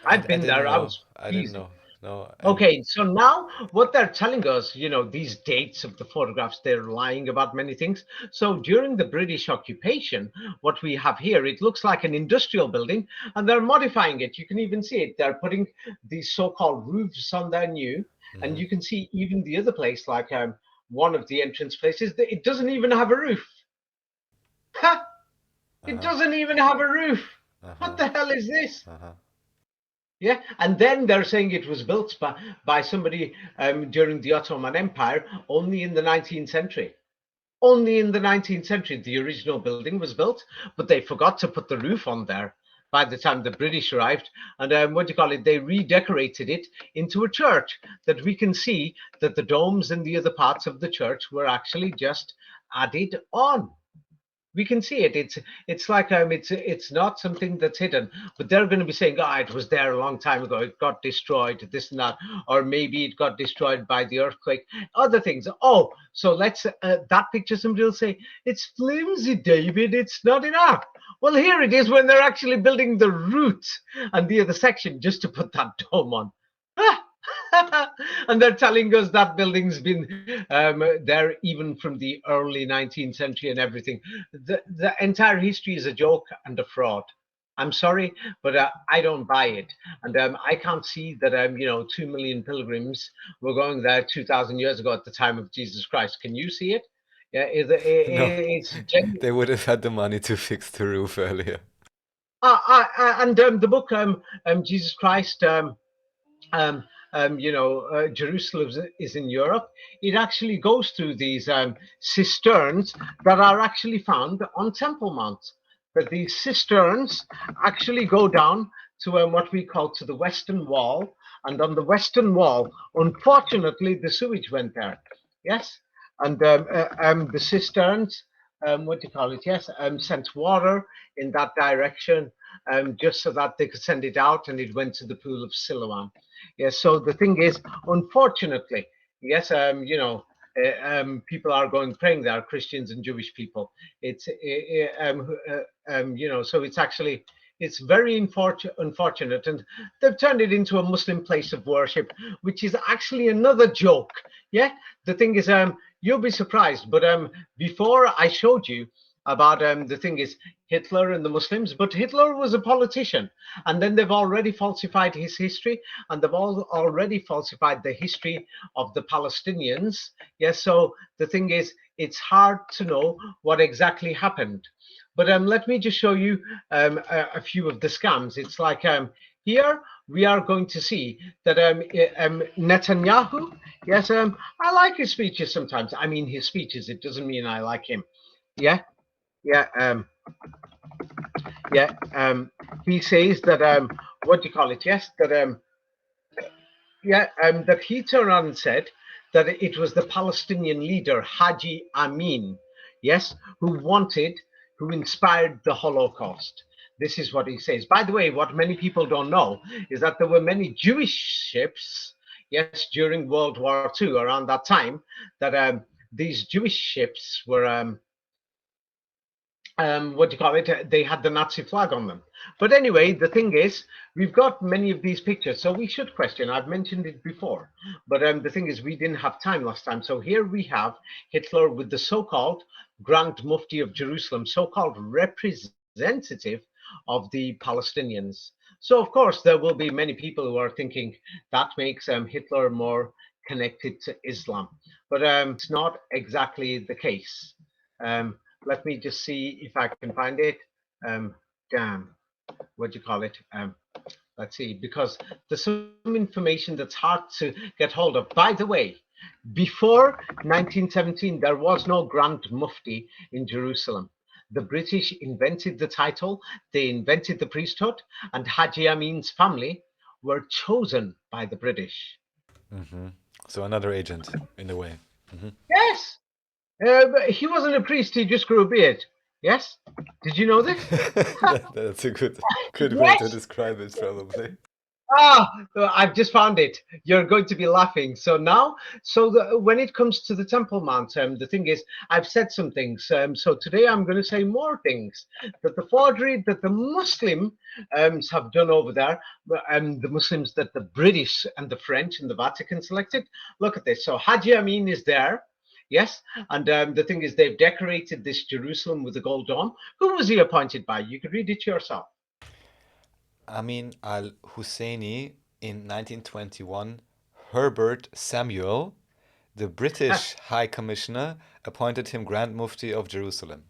I've I been didn't there. I know. was I didn't freezing. know. No, and Okay, so now what they're telling us, these dates of the photographs, they're lying about many things. So during the British occupation, what we have here, it looks like an industrial building, and they're modifying it. You can even see it. They're putting these so-called roofs on their new, and hmm you can see even the other place, like one of the entrance places, it doesn't even have a roof. Ha! It uh-huh, doesn't even have a roof. What uh-huh, the hell is this? uh-huh. Yeah, and then they're saying it was built by somebody during the Ottoman Empire only in the 19th century. Only in the 19th century, the original building was built, but they forgot to put the roof on there by the time the British arrived. And what do you call it? They redecorated it into a church that we can see that the domes and the other parts of the church were actually just added on. We can see it. It's like it's not something that's hidden, but they're going to be saying, "Ah, it was there a long time ago. It got destroyed, this and that, or maybe it got destroyed by the earthquake." Other things. Oh, so let's that picture. Somebody will say, "It's flimsy, David. It's not enough." Well, here it is when they're actually building the root and the other section just to put that dome on. And they're telling us that building's been there even from the early 19th century and everything. The entire history is a joke and a fraud. I'm sorry, but I don't buy it. And I can't see that, 2 million pilgrims were going there 2,000 years ago at the time of Jesus Christ. Can you see it? Yeah, No, it's genuine. they would have had the money to fix the roof earlier. And the book, Jesus Christ, um, Jerusalem is in Europe. It actually goes through these cisterns that are actually found on Temple Mount. But these cisterns actually go down to what we call to the Western Wall, and on the Western Wall, unfortunately, the sewage went there. Yes, and the cisterns, what do you call it? Yes, sent water in that direction, just so that they could send it out, and it went to the pool of Siloam. Yes, so the thing is, unfortunately, yes, people are going praying there, Christians and Jewish people. It's, so it's actually, it's very unfortunate, and they've turned it into a Muslim place of worship, which is actually another joke. Yeah, the thing is, you'll be surprised, but before I showed you about the thing is Hitler and the Muslims, but Hitler was a politician, and then they've already falsified his history, and they've already falsified the history of the Palestinians. Yes, so the thing is, it's hard to know what exactly happened. But let me just show you a few of the scams. It's like here we are going to see that Netanyahu, yes, I like his speeches sometimes. I mean his speeches, it doesn't mean I like him. Yeah, yeah, yeah. He says that what do you call it? Yes, that that he turned around and said that it was the Palestinian leader Haji Amin, yes, who inspired the Holocaust. This is what he says. By the way, what many people don't know is that there were many Jewish ships, yes, during World War II, around that time, that these Jewish ships were what do you call it? They had the Nazi flag on them. But anyway, the thing is, we've got many of these pictures, so we should question. I've mentioned it before, but the thing is, we didn't have time last time. So here we have Hitler with the so-called Grand Mufti of Jerusalem, so-called representative of the Palestinians. So of course, there will be many people who are thinking that makes Hitler more connected to Islam, but it's not exactly the case. Let me just see if I can find it. Damn, what do you call it? Let's see, because there's some information that's hard to get hold of. By the way, before 1917, there was no Grand Mufti in Jerusalem. The British invented the title, they invented the priesthood, and Haji Amin's family were chosen by the British. So another agent, in a way. Yes, but he wasn't a priest, he just grew a beard. Yes? Did you know this? That's a good way to Yes. describe it, probably. I've just found it. You're going to be laughing. So now, when it comes to the Temple Mount, the thing is, I've said some things. So today I'm going to say more things that the forgery that the Muslims have done over there, the Muslims that the British and the French and the Vatican selected. Look at this. So Haji Amin is there. Yes, and the thing is, they've decorated this Jerusalem with a gold dome. Who was he appointed by? You could read it yourself. Amin al-Husseini in 1921, Herbert Samuel, the British High Commissioner, appointed him Grand Mufti of Jerusalem.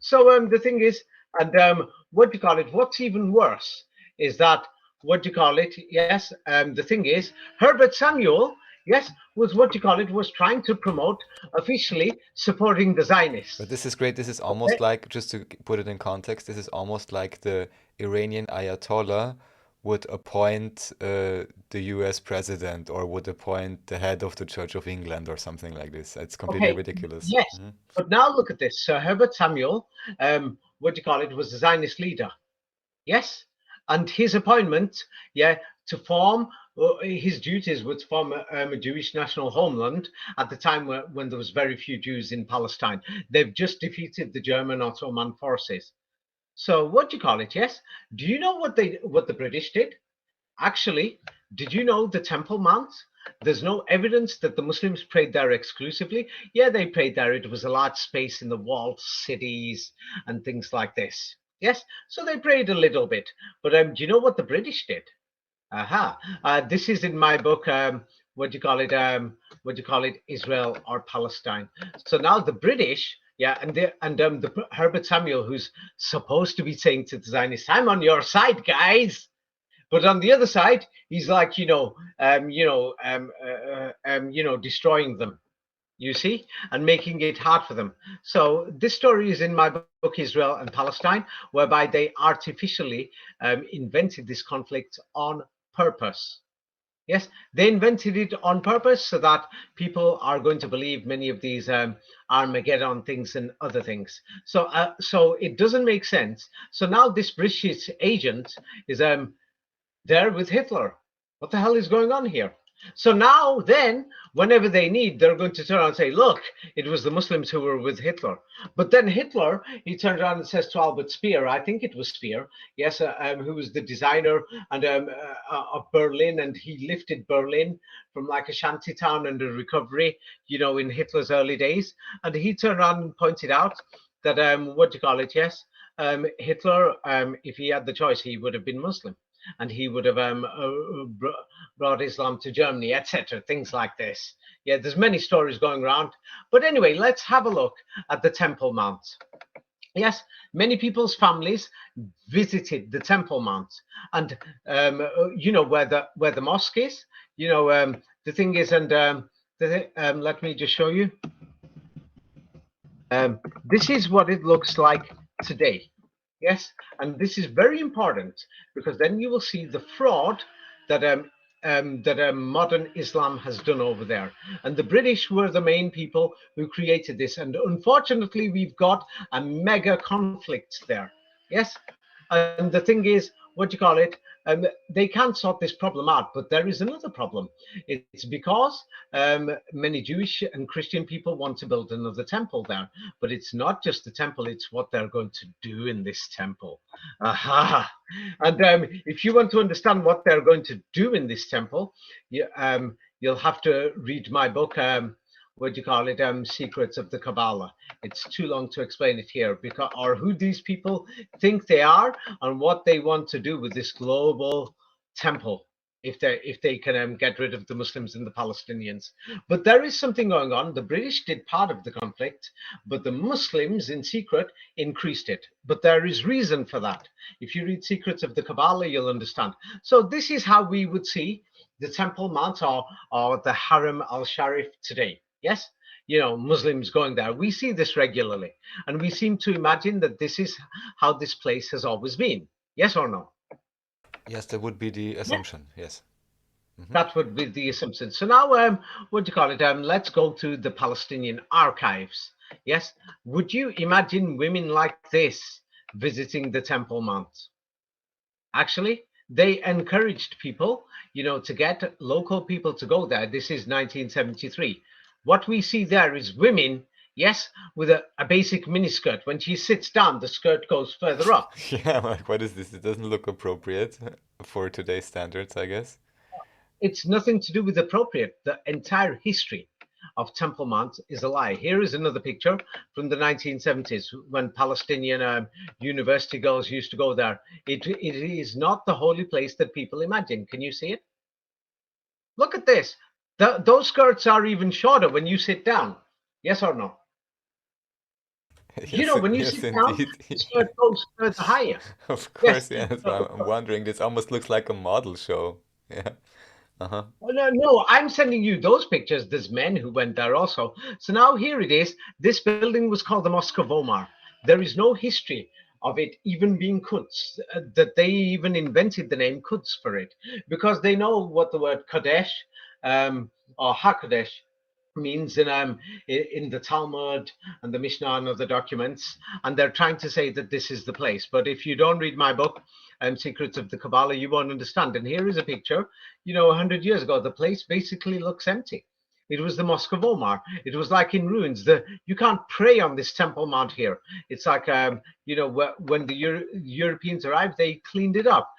So the thing is, and what do you call it? What's even worse is that what do you call it? Yes, the thing is, Herbert Samuel, yes, was what do you call it? Was trying to promote officially supporting the Zionists. But this is great. This is almost like, just to put it in context, this is almost like the Iranian Ayatollah would appoint the US president or would appoint the head of the Church of England or something like this. It's completely Okay, ridiculous. yes, but now look at this. Sir Herbert Samuel, what do you call it, was the Zionist leader. Yes, and his appointment, yeah, to form his duties was to form a Jewish national homeland at the time when there was very few Jews in Palestine. They've just defeated the German Ottoman forces. So what do you call it? Yes. Do you know what the British did? Actually, did you know the Temple Mount? There's no evidence that the Muslims prayed there exclusively. Yeah, they prayed there. It was a large space in the walled cities and things like this. Yes, so they prayed a little bit. But do you know what the British did? Aha. This is in my book. What do you call it? What do you call it? Israel or Palestine. So now the British, yeah, the Herbert Samuel, who's supposed to be saying to the Zionists, "I'm on your side, guys." But on the other side, he's like, destroying them, you see, and making it hard for them. So this story is in my book, Israel and Palestine, whereby they artificially invented this conflict on purpose. Yes, they invented it on purpose so that people are going to believe many of these Armageddon things and other things. So it doesn't make sense. So now this British agent is there with Hitler. What the hell is going on here? So now, then, whenever they need, they're going to turn around and say, look, it was the Muslims who were with Hitler. But then Hitler, he turned around and says to Albert Speer, I think it was Speer, yes, who was the designer of Berlin, and he lifted Berlin from like a shanty town and a recovery, in Hitler's early days. And he turned around and pointed out that, what do you call it, yes, Hitler, if he had the choice, he would have been Muslim. And he would have brought Islam to Germany, etc. Things like this. Yeah, there's many stories going around. But anyway, let's have a look at the Temple Mount. Yes, many people's families visited the Temple Mount, and where the mosque is. The thing is, and let me just show you. This is what it looks like today. Yes, and this is very important because then you will see the fraud that modern Islam has done over there. And the British were the main people who created this. And unfortunately, we've got a mega conflict there. Yes, and the thing is, what do you call it? They can't sort this problem out, but there is another problem. It's because many Jewish and Christian people want to build another temple there, but it's not just the temple, it's what they're going to do in this temple. Aha! And if you want to understand what they're going to do in this temple, you'll have to read my book, what do you call it, Secrets of the Kabbalah. It's too long to explain it here, or who these people think they are and what they want to do with this global temple if they can get rid of the Muslims and the Palestinians. But there is something going on. The British did part of the conflict, but the Muslims in secret increased it. But there is reason for that. If you read Secrets of the Kabbalah, you'll understand. So this is how we would see the Temple Mount or the Haram al-Sharif today. Yes, Muslims going there. We see this regularly, and we seem to imagine that this is how this place has always been. Yes or no? Yes, that would be the assumption. Yes. That would be the assumption. So now, what do you call it? Let's go to the Palestinian archives. Yes, would you imagine women like this visiting the Temple Mount? Actually, they encouraged people, to get local people to go there. This is 1973. What we see there is women, yes, with a basic miniskirt. When she sits down, the skirt goes further up. Yeah, like, what is this? It doesn't look appropriate for today's standards, I guess. It's nothing to do with appropriate. The entire history of Temple Mount is a lie. Here is another picture from the 1970s when Palestinian university girls used to go there. It is not the holy place that people imagine. Can you see it? Look at this. Those skirts are even shorter when you sit down. Yes or no? Yes, When you yes, sit down, indeed. the skirt goes further higher. Of Yes. course, yes. I'm wondering, this almost looks like a model show. Yeah. Uh-huh. No, I'm sending you those pictures. There's men who went there also. So now here it is. This building was called the Mosque of Omar. There is no history of it even being Quds, that they even invented the name Quds for it, because they know what the word Kadesh or HaKadosh means in the Talmud and the Mishnah and other documents, and they're trying to say that this is the place. But if you don't read my book, Secrets of the Kabbalah, you won't understand. And here is a picture. 100 years ago, the place basically looks empty. It was the Mosque of Omar. It was like in ruins. You can't pray on this Temple Mount here. It's like when the Europeans arrived, they cleaned it up.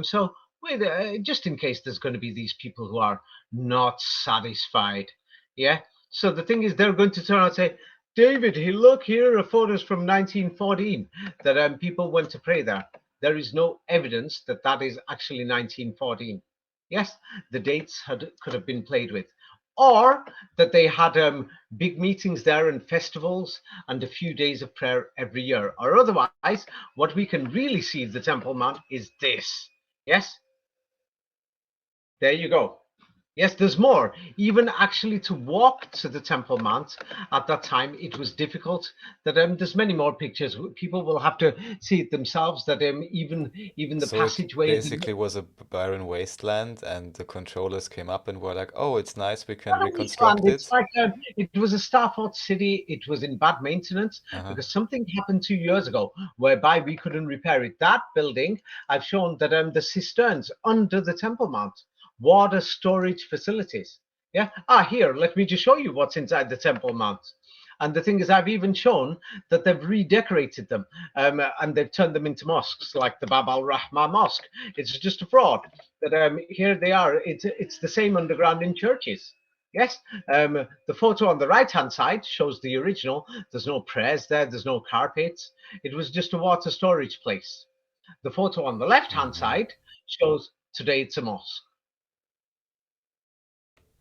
So wait, just in case there's going to be these people who are not satisfied. Yeah. So the thing is, they're going to turn around and say, David, look, here are photos from 1914 that people went to pray there. There is no evidence that that is actually 1914. Yes, the dates could have been played with, or that they had big meetings there and festivals and a few days of prayer every year. Or otherwise, what we can really see of the Temple Mount is this. Yes, there you go. Yes, there's more. Even actually to walk to the Temple Mount at that time, it was difficult. That there's many more pictures. People will have to see it themselves. That even the So it passageway. basically was a barren wasteland, and the controllers came up and were like, "Oh, it's nice, we can Not a wasteland. reconstruct It's it." like it was a Stafford city. It was in bad maintenance Uh-huh. because something happened 2 years ago whereby we couldn't repair it. That building, I've shown that the cisterns under the Temple Mount, water storage facilities. Yeah. Here, let me just show you what's inside the Temple Mount. And the thing is, I've even shown that they've redecorated them and they've turned them into mosques, like the Bab al Rahma Mosque. It's just a fraud. That here they are. It's the same underground in churches. Yes, the photo on the right-hand side shows the original. There's no prayers there. There's no carpets. It was just a water storage place. The photo on the left-hand Mm-hmm. side shows today it's a mosque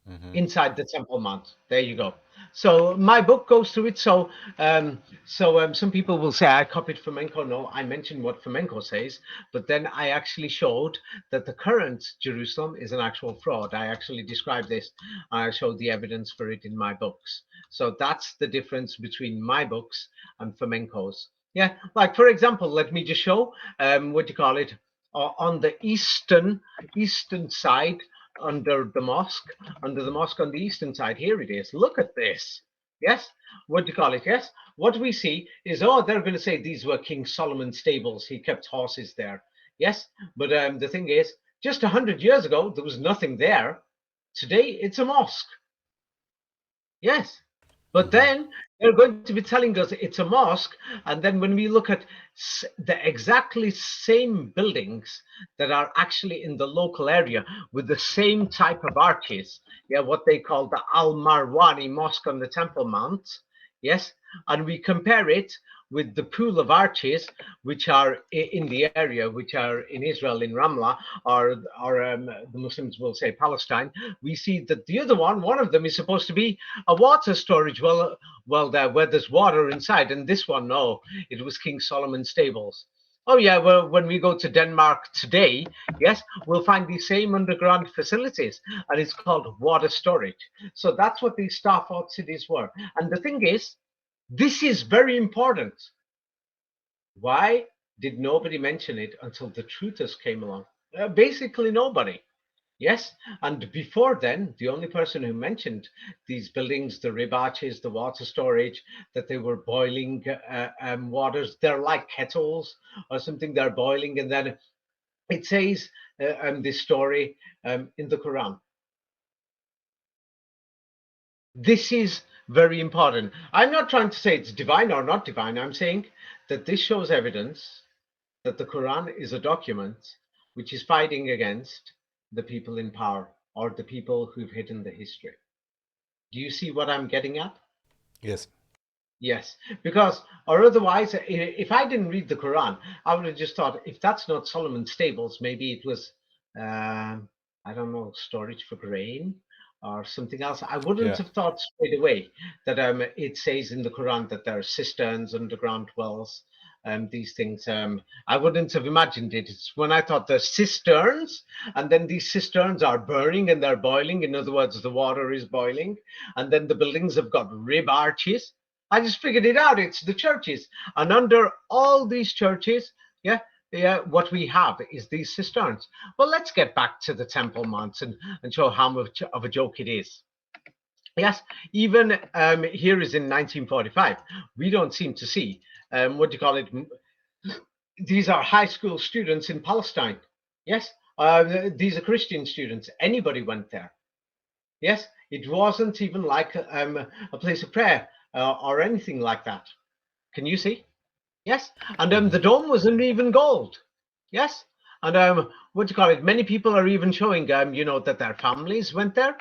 Mm-hmm. inside the Temple Mount. There you go. So my book goes through it. Some people will say I copied Flamenco. No, I mentioned what Flamenco says, but then I actually showed that the current Jerusalem is an actual fraud. I actually described this. I showed the evidence for it in my books. So that's the difference between my books and Flamenco's. Yeah, like for example, let me just show what do you call it on the eastern side under the mosque on the eastern side. Here it is. Look at this. Yes. What do you call it? Yes. What we see is, they're going to say these were King Solomon's stables. He kept horses there. Yes. But the thing is, just 100 years ago, there was nothing there. Today, it's a mosque. Yes. But Mm-hmm. then they're going to be telling us it's a mosque. And then when we look at the exactly same buildings that are actually in the local area with the same type of arches, yeah, what they call the Al Marwani Mosque on the Temple Mount, yes, and we compare it with the pool of arches which are in the area, which are in Israel, in Ramla, or the Muslims will say Palestine, we see that the other one of them is supposed to be a water storage there where there's water inside, and this one, no, it was King Solomon's stables. Oh yeah, well, when we go to Denmark today, yes, we'll find these same underground facilities, and it's called water storage. So that's what these Stafford cities were. And the thing is, this is very important. Why did nobody mention it until the truthers came along? Basically nobody. Yes, and before then, the only person who mentioned these buildings, the rib arches, the water storage, that they were boiling waters, they're like kettles or something, they're boiling, and then it says this story in the Quran. This is very important. I'm not trying to say it's divine or not divine. I'm saying that this shows evidence that the Quran is a document which is fighting against the people in power or the people who've hidden the history. Do you see what I'm getting at? Yes. Yes, because, or otherwise, if I didn't read the Quran, I would have just thought, if that's not Solomon's stables, maybe it was, I don't know, storage for grain or something else. I wouldn't Yeah. have thought straight away that it says in the Quran that there are cisterns, underground wells, these things. I wouldn't have imagined it. It's when I thought the cisterns, and then these cisterns are burning and they're boiling. In other words, the water is boiling, and then the buildings have got rib arches. I just figured it out. It's the churches. And under all these churches, yeah, yeah, what we have is these cisterns. Well, let's get back to the Temple Mount and show how much of a joke it is. Yes, even here is in 1945. We don't seem to see, what do you call it? These are high school students in Palestine. Yes, these are Christian students. Anybody went there. Yes, it wasn't even like a place of prayer or anything like that. Can you see? Yes, and Hmm. the dome wasn't even gold. Yes, and what do you call it? Many people are even showing, that their families went there.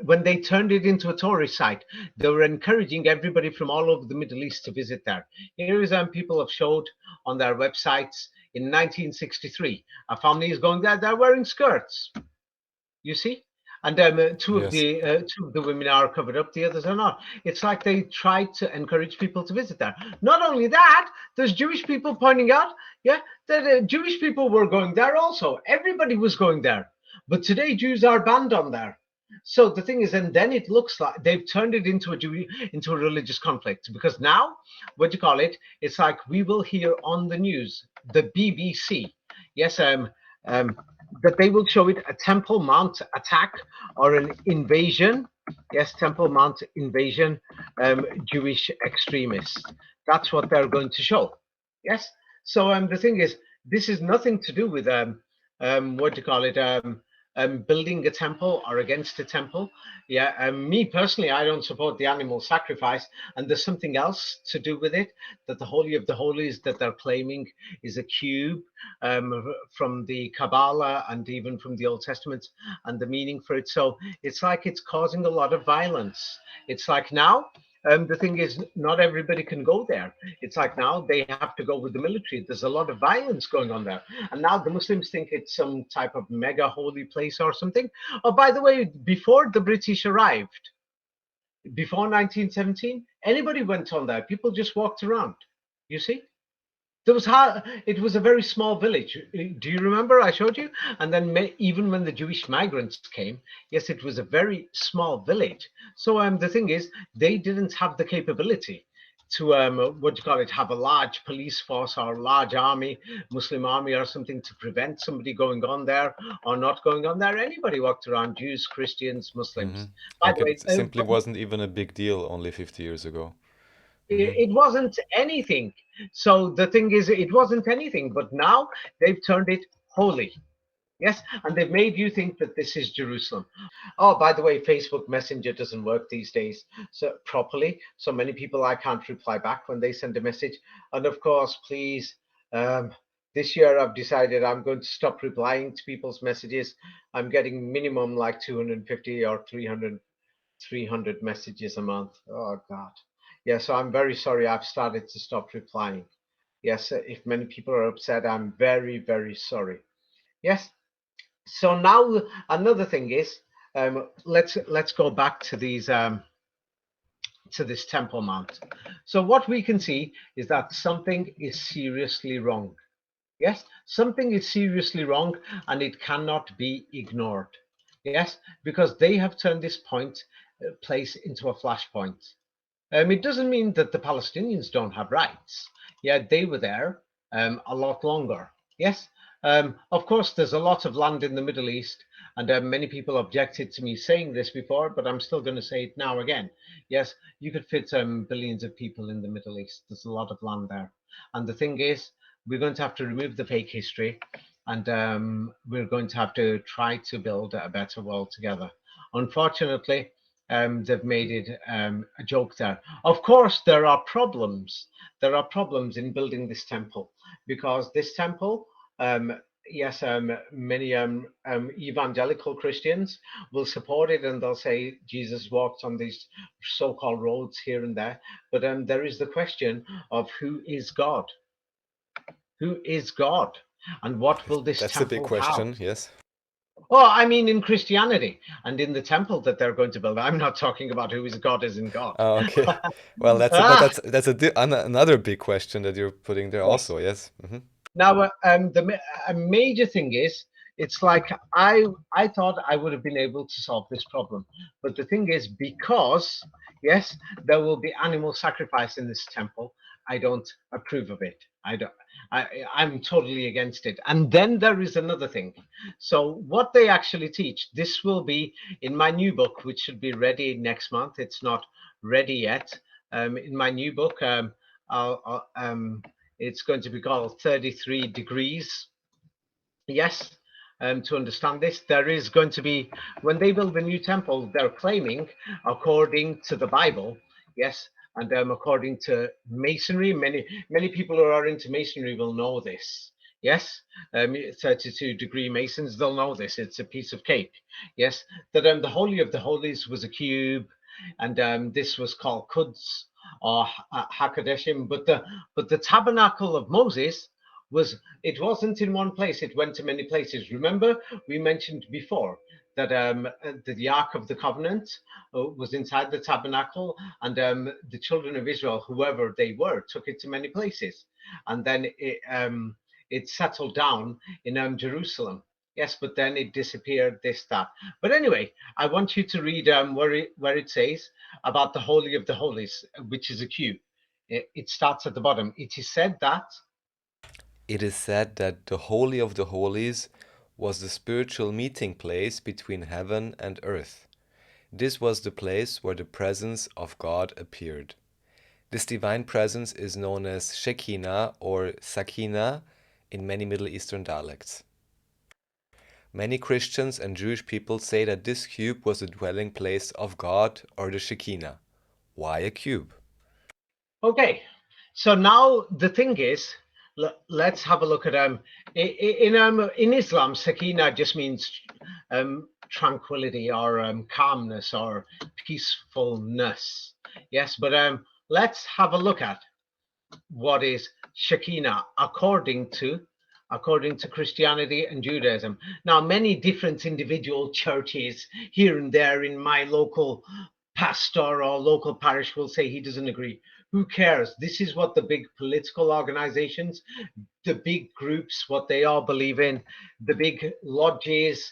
When they turned it into a tourist site, they were encouraging everybody from all over the Middle East to visit there. Here is people have showed on their websites in 1963. A family is going there. They're wearing skirts. You see, and Yes. two of the women are covered up, the others are not. It's like they tried to encourage people to visit there. Not only that, there's Jewish people pointing out, yeah, that Jewish people were going there also. Everybody was going there, but today Jews are banned on there. So the thing is, and then it looks like they've turned it into into a religious conflict, because now, what do you call it? It's like we will hear on the news, the BBC, yes, um, that they will show it a Temple Mount attack or an invasion. Yes, Temple Mount invasion, Jewish extremists. That's what they're going to show. Yes. So the thing is, this is nothing to do with what do you call it? Building a temple or against a temple. Yeah. Me personally, I don't support the animal sacrifice, and there's something else to do with it. That the Holy of the Holies that they're claiming is a cube from the Kabbalah and even from the Old Testament, and the meaning for it. So it's like it's causing a lot of violence. It's like now, the thing is, not everybody can go there. It's like now they have to go with the military. There's a lot of violence going on there. And now the Muslims think it's some type of mega holy place or something. Oh, by the way, before the British arrived, before 1917, anybody went on there. People just walked around. You see? There was it was a very small village. Do you remember I showed you? And then even when the Jewish migrants came, yes, it was a very small village. So the thing is, they didn't have the capability to what do you call it, have a large police force or a large army, Muslim army or something to prevent somebody going on there or not going on there. Anybody walked around, Jews, Christians, Hmm. Muslims. By Like the way, it simply wasn't even a big deal only 50 years ago. Hmm. it wasn't anything. So the thing is, it wasn't anything, but now they've turned it holy. Yes, and they've made you think that this is Jerusalem. Oh, by the way, Facebook Messenger doesn't work these days so properly. So many people, I can't reply back when they send a message. And of course, please, um, this year I've decided I'm going to stop replying to people's messages. I'm getting minimum like 250 or 300 messages a month. Oh God. Yeah, so I'm very sorry. I've started to stop replying. Yes, if many people are upset, I'm very, very sorry. Yes. So now another thing is, let's go back to these to this Temple Mount. So what we can see is that something is seriously wrong. Yes, something is seriously wrong, and it cannot be ignored. Yes, because they have turned this place into a flashpoint. It doesn't mean that the Palestinians don't have rights. Yeah, they were there a lot longer. Yes, of course, there's a lot of land in the Middle East, and many people objected to me saying this before, but I'm still going to say it now again. Yes, you could fit billions of people in the Middle East. There's a lot of land there. And the thing is, we're going to have to remove the fake history, and we're going to have to try to build a better world together. Unfortunately, they've made it a joke there. Of course, there are problems. There are problems in building this temple, because this temple, yes, many evangelical Christians will support it, and they'll say Jesus walked on these so-called roads here and there. But there is the question of who is God? Who is God? And what will this That's a big temple have? question, yes. Oh, I mean, in Christianity and in the temple that they're going to build. I'm not talking about who is God as in God. Oh, okay. Well, but Ah, that's another big question that you're putting there yes. also, yes. Hmm. Now, a major thing is, It's like I thought I would have been able to solve this problem, but the thing is, because yes, there will be animal sacrifice in this temple. I don't approve of it. I don't. I'm totally against it. And then there is another thing. So what they actually teach, this will be in my new book, which should be ready next month. It's not ready yet. In my new book, it's going to be called 33 Degrees. Yes, to understand this, there is going to be, when they build the new temple, they're claiming, according to the Bible, yes, and according to masonry, many people who are into masonry will know this. Yes, 32-degree masons, they'll know this. It's a piece of cake. Yes, that the Holy of the Holies was a cube, and this was called Quds or Hakodeshim. But the tabernacle of Moses was, it wasn't in one place, it went to many places. Remember, we mentioned before that the Ark of the Covenant was inside the tabernacle, and the children of Israel, whoever they were, took it to many places. And then it settled down in Jerusalem. Yes, but then it disappeared, this, that. But anyway, I want you to read where it says about the Holy of the Holies, which is a cube. It starts at the bottom. It is said that. It is said that the Holy of the Holies was the spiritual meeting place between heaven and earth. This was the place where the presence of God appeared. This divine presence is known as Shekinah or Sakina in many Middle Eastern dialects. Many Christians and Jewish people say that this cube was the dwelling place of God or the Shekinah. Why a cube? Okay, so now the thing is, let's have a look at in Islam, sakina just means tranquility or calmness or peacefulness. Yes, but let's have a look at what is Shekinah according to Christianity and Judaism. Now, many different individual churches here and there in my local pastor or local parish will say he doesn't agree. Who cares? This is what the big political organizations, the big groups, what they all believe in. The big lodges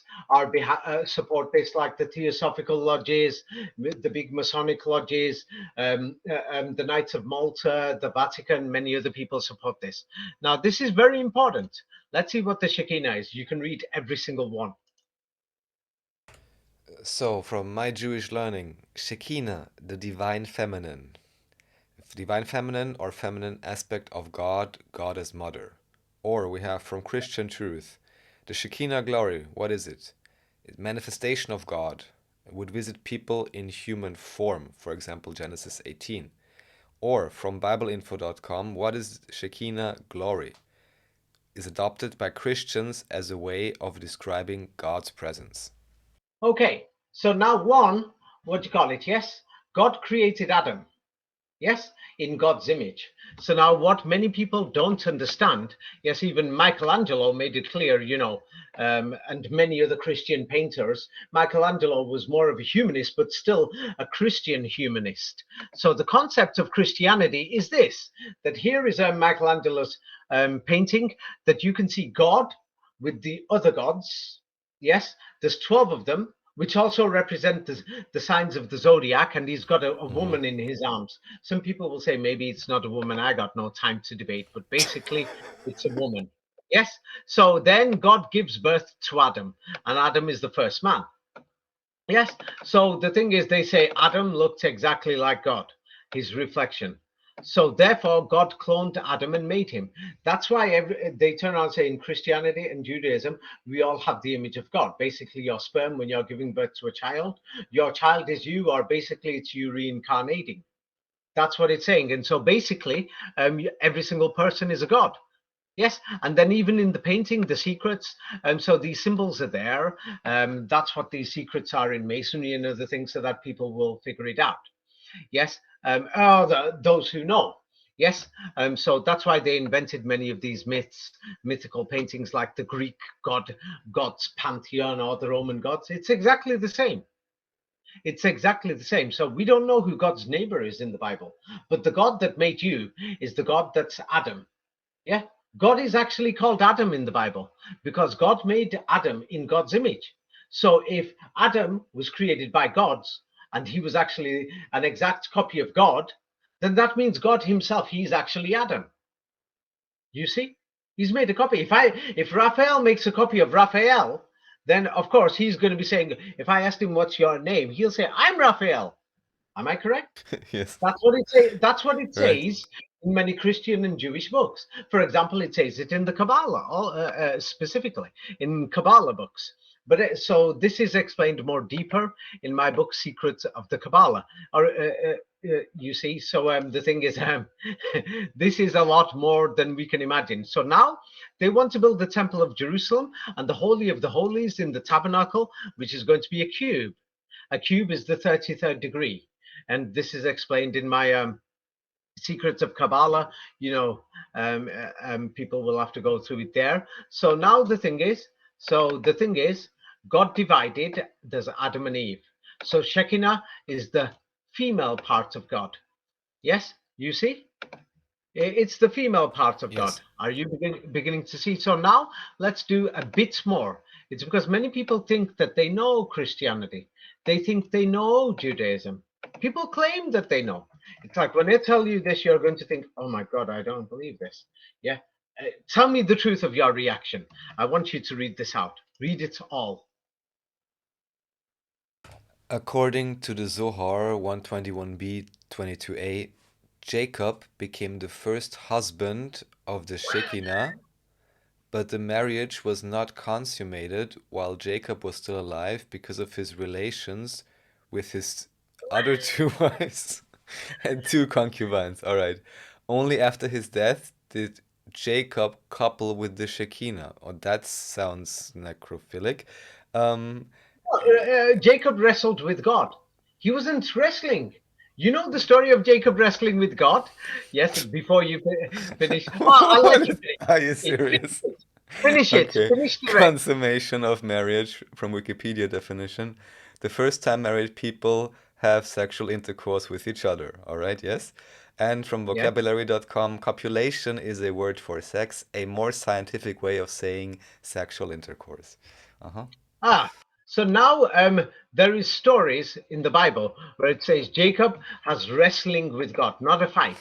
support this, like the Theosophical lodges, the big Masonic lodges, the Knights of Malta, the Vatican, many other people support this. Now, this is very important. Let's see what the Shekinah is. You can read every single one. So, from my Jewish learning, Shekinah, the divine feminine. Divine feminine or feminine aspect of God, God as mother. Or we have from Christian truth, the Shekinah glory, what is it? It's manifestation of God. It would visit people in human form, for example, Genesis 18. Or from BibleInfo.com, what is Shekinah glory? Is adopted by Christians as a way of describing God's presence. Okay, so now one, what do you call it? Yes, God created Adam. Yes, in God's image. So now what many people don't understand, yes, even Michelangelo made it clear, and many other Christian painters, Michelangelo was more of a humanist, but still a Christian humanist. So the concept of Christianity is this, that here is Michelangelo's painting, that you can see God with the other gods. Yes, there's 12 of them, which also represent the signs of the zodiac, and he's got a Mhm. woman in his arms. Some people will say maybe it's not a woman. I got no time to debate, but basically it's a woman. Yes. So then God gives birth to Adam, and Adam is the first man. Yes. So the thing is, they say Adam looked exactly like God, his reflection. So therefore, God cloned Adam and made him. That's why they turn around and say in Christianity and Judaism, we all have the image of God. Basically, your sperm, when you're giving birth to a child, your child is you, or basically it's you reincarnating. That's what it's saying. And so basically, every single person is a God. Yes, and then even in the painting, the secrets, so these symbols are there. That's what these secrets are in masonry and other things, so that people will figure it out. Yes, those who know. Yes, so that's why they invented many of these mythical paintings, like the Greek gods pantheon or the Roman gods. It's exactly the same. It's exactly the same. So we don't know who God's neighbor is in the Bible, but the God that made you is the God that's Adam. Yeah, God is actually called Adam in the Bible because God made Adam in God's image. So if Adam was created by God's and he was actually an exact copy of God, then that means God himself, he's actually Adam. You see? He's made a copy. If Raphael makes a copy of Raphael, then of course he's going to be saying, if I asked him what's your name, he'll say, I'm Raphael. Am I correct? Yes. That's what it Right. says in many Christian and Jewish books. For example, it says it in the Kabbalah, specifically in Kabbalah books. But so this is explained more deeper in my book, Secrets of the Kabbalah. Or you see, so the thing is, this is a lot more than we can imagine. So now they want to build the Temple of Jerusalem and the Holy of the Holies in the Tabernacle, which is going to be a cube. A cube is the 33rd degree, and this is explained in my Secrets of Kabbalah. People will have to go through it there. So now the thing is, God divided. There's Adam and Eve. So Shekinah is the female part of God. Yes, you see, it's the female part of God. Yes. Are you beginning to see? So now let's do a bit more. It's because many people think that they know Christianity. They think they know Judaism. People claim that they know. It's like when they tell you this, you're going to think, oh my God, I don't believe this. Yeah. Tell me the truth of your reaction. I want you to read this out. Read it all. According to the Zohar 121b 22a, Jacob became the first husband of the Shekinah, but the marriage was not consummated while Jacob was still alive because of his relations with his other two wives and two concubines. All right. Only after his death did Jacob couple with the Shekinah. Oh, that sounds necrophilic. Um, Jacob wrestled with God. He wasn't wrestling. You know the story of Jacob wrestling with God? Yes, before you finish. Oh, I'll let you finish. Are you Finish serious? it. Finish it. Okay. Finish the rest. Consummation of marriage from Wikipedia definition. The first time married people have sexual intercourse with each other. All right, yes? And from Yeah. vocabulary.com, copulation is a word for sex, a more scientific way of saying sexual intercourse. Uh-huh. Ah, so now there is stories in the Bible where it says Jacob has wrestling with God, not a fight.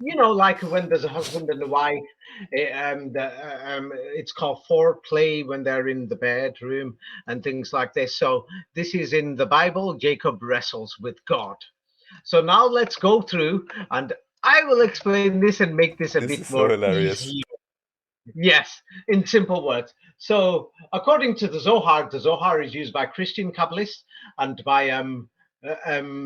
You know, like when there's a husband and a wife, it's called foreplay when they're in the bedroom and things like this. So this is in the Bible. Jacob wrestles with God. So now let's go through and I will explain this and make this a This bit is so more hilarious. easy. Yes, in simple words. So, according to the Zohar is used by Christian Kabbalists and by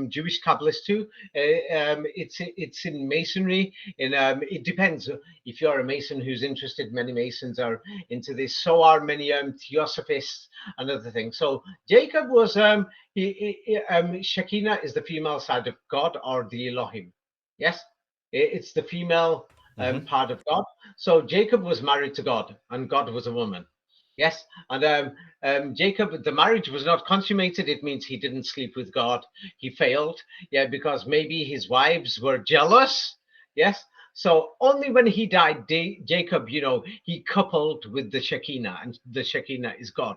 Jewish Kabbalists too. It's in Masonry. It depends if you're a Mason who's interested. Many Masons are into this. So are many Theosophists and other things. So Jacob was Shekinah is the female side of God or the Elohim. Yes, it's the female Mm-hmm. part of God. So Jacob was married to God, and God was a woman. Yes, and Jacob, the marriage was not consummated. It means he didn't sleep with God. He failed. Yeah, because maybe his wives were jealous. Yes. So only when he died, Jacob, he coupled with the Shekinah, and the Shekinah is God.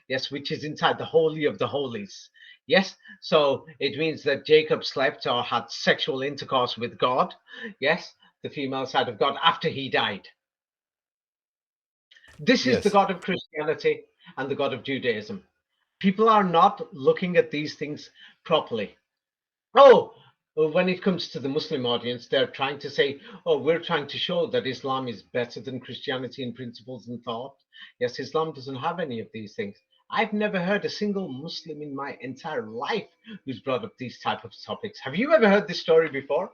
Yes, which is inside the Holy of the Holies. Yes. So it means that Jacob slept or had sexual intercourse with God. Yes, the female side of God after he died. This is the Yes. God of Christianity and the God of Judaism. People are not looking at these things properly. Oh, when it comes to the Muslim audience, they're trying to say, oh, we're trying to show that Islam is better than Christianity in principles and thought. Yes, Islam doesn't have any of these things. I've never heard a single Muslim in my entire life who's brought up these type of topics. Have you ever heard this story before?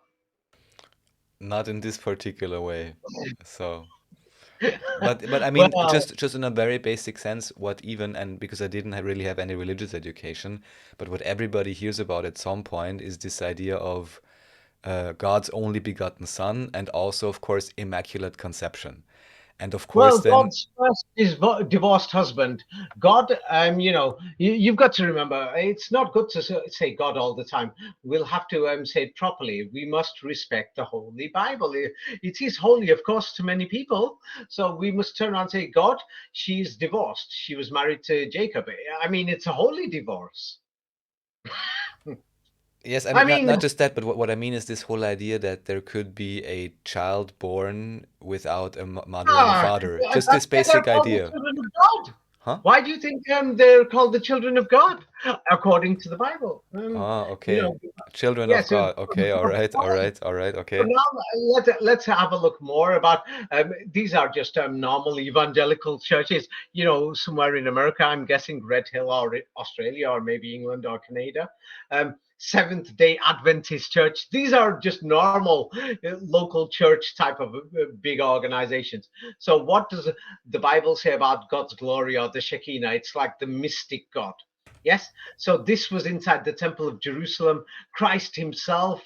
Not in this particular way. So, but I mean, Well, just in a very basic sense, what even and because I didn't really have any religious education, but what everybody hears about at some point is this idea of God's only begotten Son, and also, of course, Immaculate Conception. And of course, Well, then, God's first divorced husband. God, you've got to remember, it's not good to say God all the time. We'll have to say it properly. We must respect the Holy Bible. It is holy, of course, to many people. So we must turn around and say, God, she's divorced. She was married to Jacob. I mean, it's a holy divorce. yes, I I mean, not mean, just that, but what I mean is this whole idea that there could be a child born without a mother and a father. Just that's this why they're basic called the idea. children of God. Huh? Why do you think they're called the children of God, according to the Bible? Ah, You okay. know, Children of yes. God. Okay, all right, all right, all right, So okay. now let's have a look more about these are just normal evangelical churches. Somewhere in America, I'm guessing Red Hill or Australia or maybe England or Canada. Seventh Day Adventist Church. These are just normal local church type of big organizations. So what does the Bible say about God's glory or the Shekinah? It's like the mystic God. Yes. So this was inside the Temple of Jerusalem. Christ himself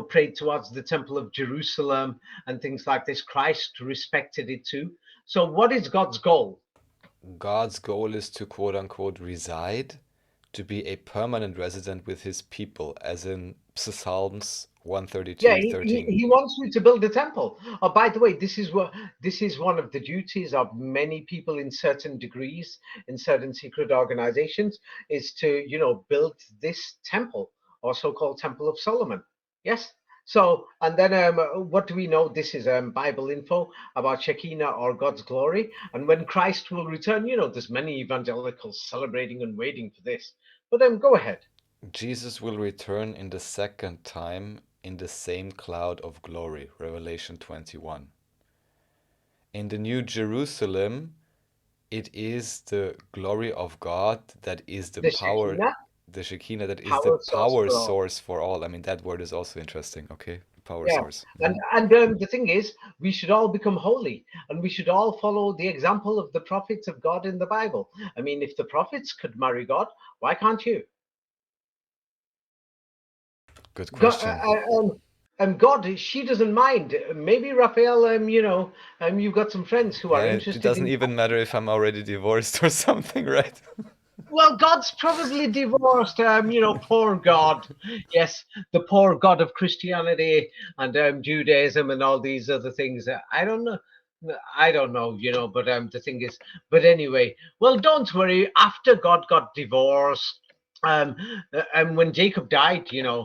prayed towards the Temple of Jerusalem and things like this. Christ respected it too. So, what is God's goal? God's goal is to quote unquote reside, to be a permanent resident with his people, as in Psalms Yeah, 132:13. he wants you to build a temple. Oh, by the way, this is one of the duties of many people in certain degrees in certain secret organizations is to build this temple or so-called Temple of Solomon. Yes. So and then what do we know? This is Bible info about Shekinah or God's glory. And when Christ will return, there's many evangelicals celebrating and waiting for this. But go ahead. Jesus will return in the second time in the same cloud of glory, Revelation 21. In the New Jerusalem, it is the glory of God that is the The power, Shekinah, the Shekinah that is the power source power for all. source for all. I mean, that word is also interesting. Okay, power Yeah, source. and the thing is, we should all become holy, and we should all follow the example of the prophets of God in the Bible. I mean, if the prophets could marry God, why can't you? Good God, question. and God, she doesn't mind. Maybe Raphael, you've got some friends who Yeah, are it interested doesn't in. even matter if I'm already divorced or something, right? Well, God's probably divorced. Poor God. Yes, the poor God of Christianity and Judaism and all these other things. I don't know. I don't know, but the thing is, but anyway, well, don't worry. After God got divorced, um, and when Jacob died, Just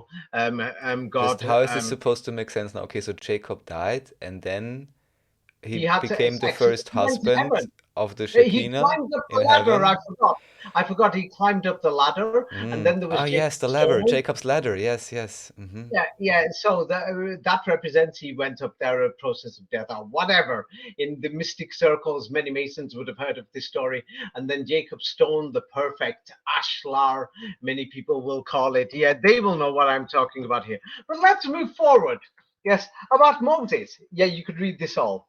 God, how is this supposed to make sense now? Okay, so Jacob died, and then he he had became the sex. He first went to husband heaven. of the He Shekinah climbed up in the ladder. I heaven. forgot. I forgot. He climbed up the ladder, and then there was Ah, yes, the Jacob's ladder, stone. Jacob's ladder. Yes, yes. Yeah, yeah. So that represents he went up there a process of death or whatever. In the mystic circles, many Masons would have heard of this story. And then Jacob's stone, the perfect ashlar, many people will call it. Yeah, they will know what I'm talking about here. But let's move forward. Yes, about Moses. Yeah, you could read this all.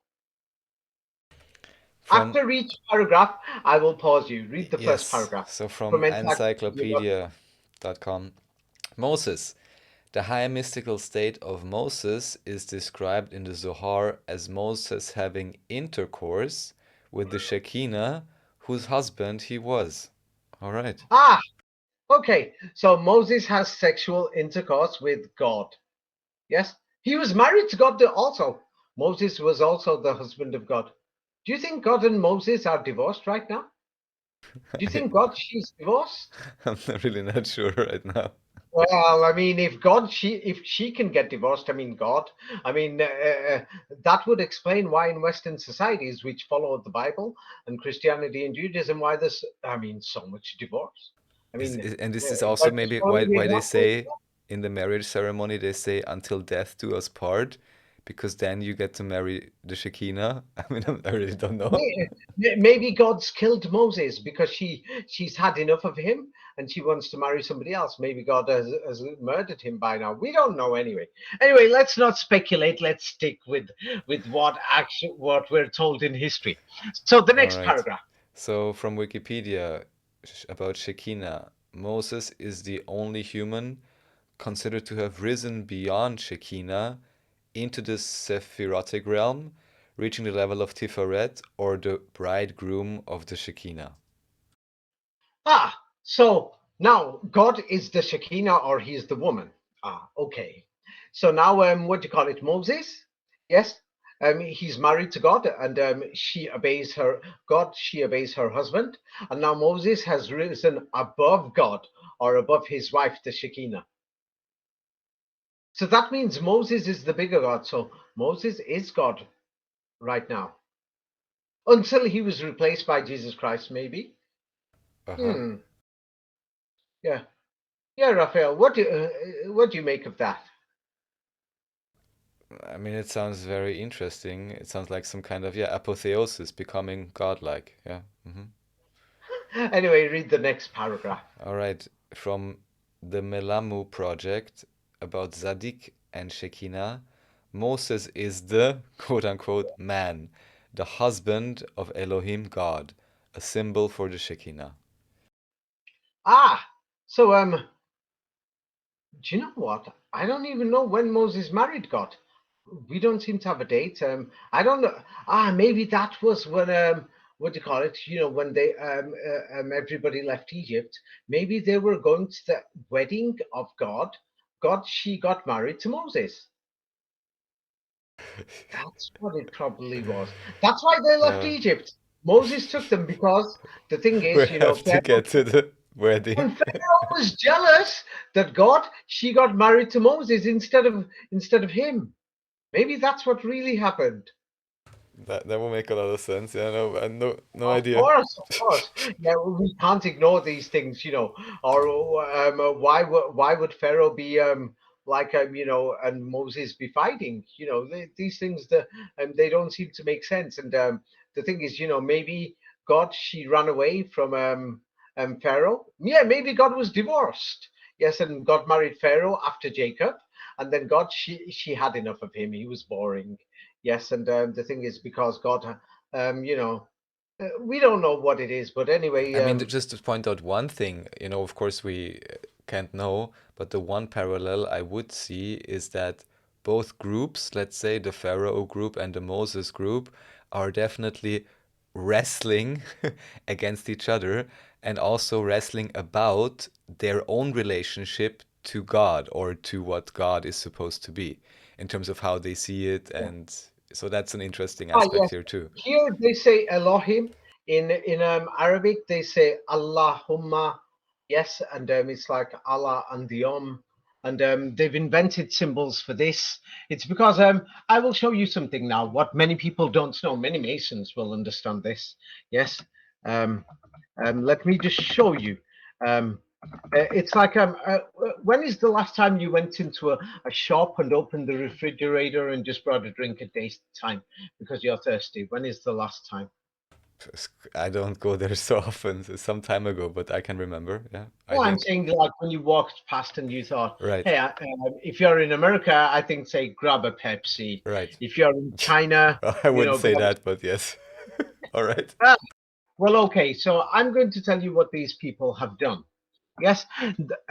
From After each paragraph, I will pause you. Read the first yes, paragraph so from from Encyclopedia. encyclopedia.com. Moses. The high mystical state of Moses is described in the Zohar as Moses having intercourse with the Shekinah, whose husband he was. All right. Ah, okay. So Moses has sexual intercourse with God. Yes, he was married to God also. Moses was also the husband of God. Do you think God and Moses are divorced right now? Do you I, think God, she's divorced? I'm really not sure right now. Well, I mean, if she can get divorced, I mean, God, I mean, that would explain why in Western societies which follow the Bible and Christianity and Judaism, why there's, I mean, so much divorce. I mean, And this is they're also just maybe throwing why it they out there. say in the marriage ceremony they say until death do us part, because then you get to marry the Shekinah. I mean, I really don't know. Maybe God's killed Moses because she's had enough of him and she wants to marry somebody else. Maybe God has murdered him by now. We don't know anyway. Anyway, let's not speculate. Let's stick with what we're told in history. So the All next right. paragraph. So from Wikipedia about Shekinah, Moses is the only human considered to have risen beyond Shekinah into the Sephirotic realm, reaching the level of Tiferet, or the bridegroom of the Shekinah? So now God is the Shekinah or he is the woman. Okay. So now, what do you call it? Moses? Yes. He's married to God, and she obeys her God. She obeys her husband, and now Moses has risen above God or above his wife, the Shekinah. So that means Moses is the bigger God. So Moses is God right now, until he was replaced by Jesus Christ, maybe. Uh-huh. Hmm. Yeah. Yeah, Raphael. What do you make of that? I mean, it sounds very interesting. It sounds like some kind of, yeah, apotheosis, becoming godlike. Yeah. Anyway, read the next paragraph. All right. From the Melamu project about Zadik and Shekinah, Moses is the quote unquote man, the husband of Elohim God, a symbol for the Shekinah. So do you know what? I don't even know when Moses married God. We don't seem to have a date. I don't know. Maybe that was when what do you call it? You know, when they everybody left Egypt. Maybe they were going to the wedding of God. She got married to Moses. That's what it probably was. That's why they left Uh, Egypt. Moses took them because the thing we is, have to get to the wedding. And Pharaoh was jealous that she got married to Moses instead of him. Maybe that's what really happened. That will make a lot of sense. Yeah, no, no Of idea. course, of course. Yeah, we can't ignore these things, Or why would Pharaoh be like and Moses be fighting? These things they don't seem to make sense. And the thing is, maybe God she ran away from Pharaoh. Yeah, maybe God was divorced. Yes, and God married Pharaoh after Jacob, and then God she had enough of him. He was boring. Yes, and the thing is because God we don't know what it is, but anyway, I mean, just to point out one thing, of course we can't know, but the one parallel I would see is that both groups, let's say the Pharaoh group and the Moses group, are definitely wrestling against each other and also wrestling about their own relationship to God or to what God is supposed to be in terms of how they see it. And so that's an interesting aspect yes. here too. Here they say Elohim. In Arabic they say Allahumma. Yes, and it's like Allah and the and they've invented symbols for this. It's because I will show you something now. What many people don't know. Many Masons will understand this. Yes. Um, Let me just show you. Um, it's like when is the last time you went into a shop and opened the refrigerator and just brought a drink a day's time because you're thirsty? When is the last time? I don't go there so often, some time ago, but I can remember. Yeah, I Well, I'm think. saying like when you walked past and you thought, Right, hey, if you're in America, I think say grab a Pepsi. right. If you're in China, I wouldn't say grab. that, but yes. All right. Well, okay, so I'm going to tell you what these people have done. Yes,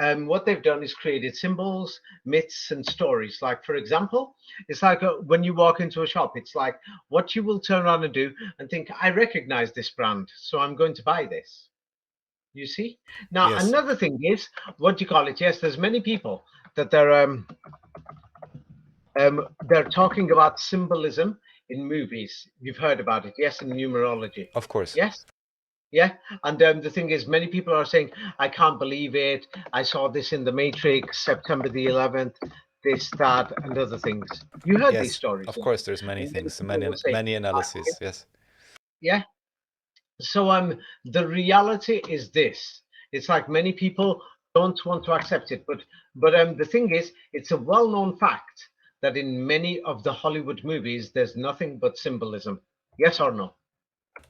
what they've done is created symbols, myths, and stories. Like, for example, it's like when you walk into a shop, it's like what you will turn around and do and think, I recognize this brand, so I'm going to buy this. You see? Now, Yes, another thing is, what do you call it? Yes, there's many people that they're talking about symbolism in movies. You've heard about it, yes, in numerology. of course. Yes? Yeah, and the thing is, many people are saying, "I can't believe it. I saw this in the Matrix, September the 11th, this, that, and other things." You heard these Yes, stories, of yeah? course. There's many And many things, people many will say, many analyses. Yes. "Yeah." So the reality is this: it's like many people don't want to accept it, but the thing is, it's a well-known fact that in many of the Hollywood movies, there's nothing but symbolism. Yes or no?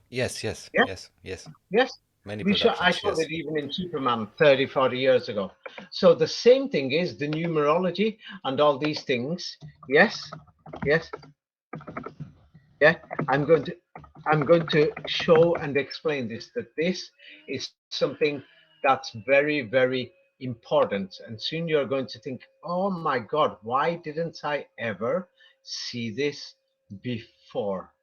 Yes, yes, Yeah. yes, yes. Yes, Many I productions. showed Yes. it even in Superman 30, 40 years ago. So the same thing is the numerology and all these things. Yes, yes, yeah. I'm going to I'm going to show and explain this that this is something that's very, very important. And soon you're going to think, oh my God, why didn't I ever see this before?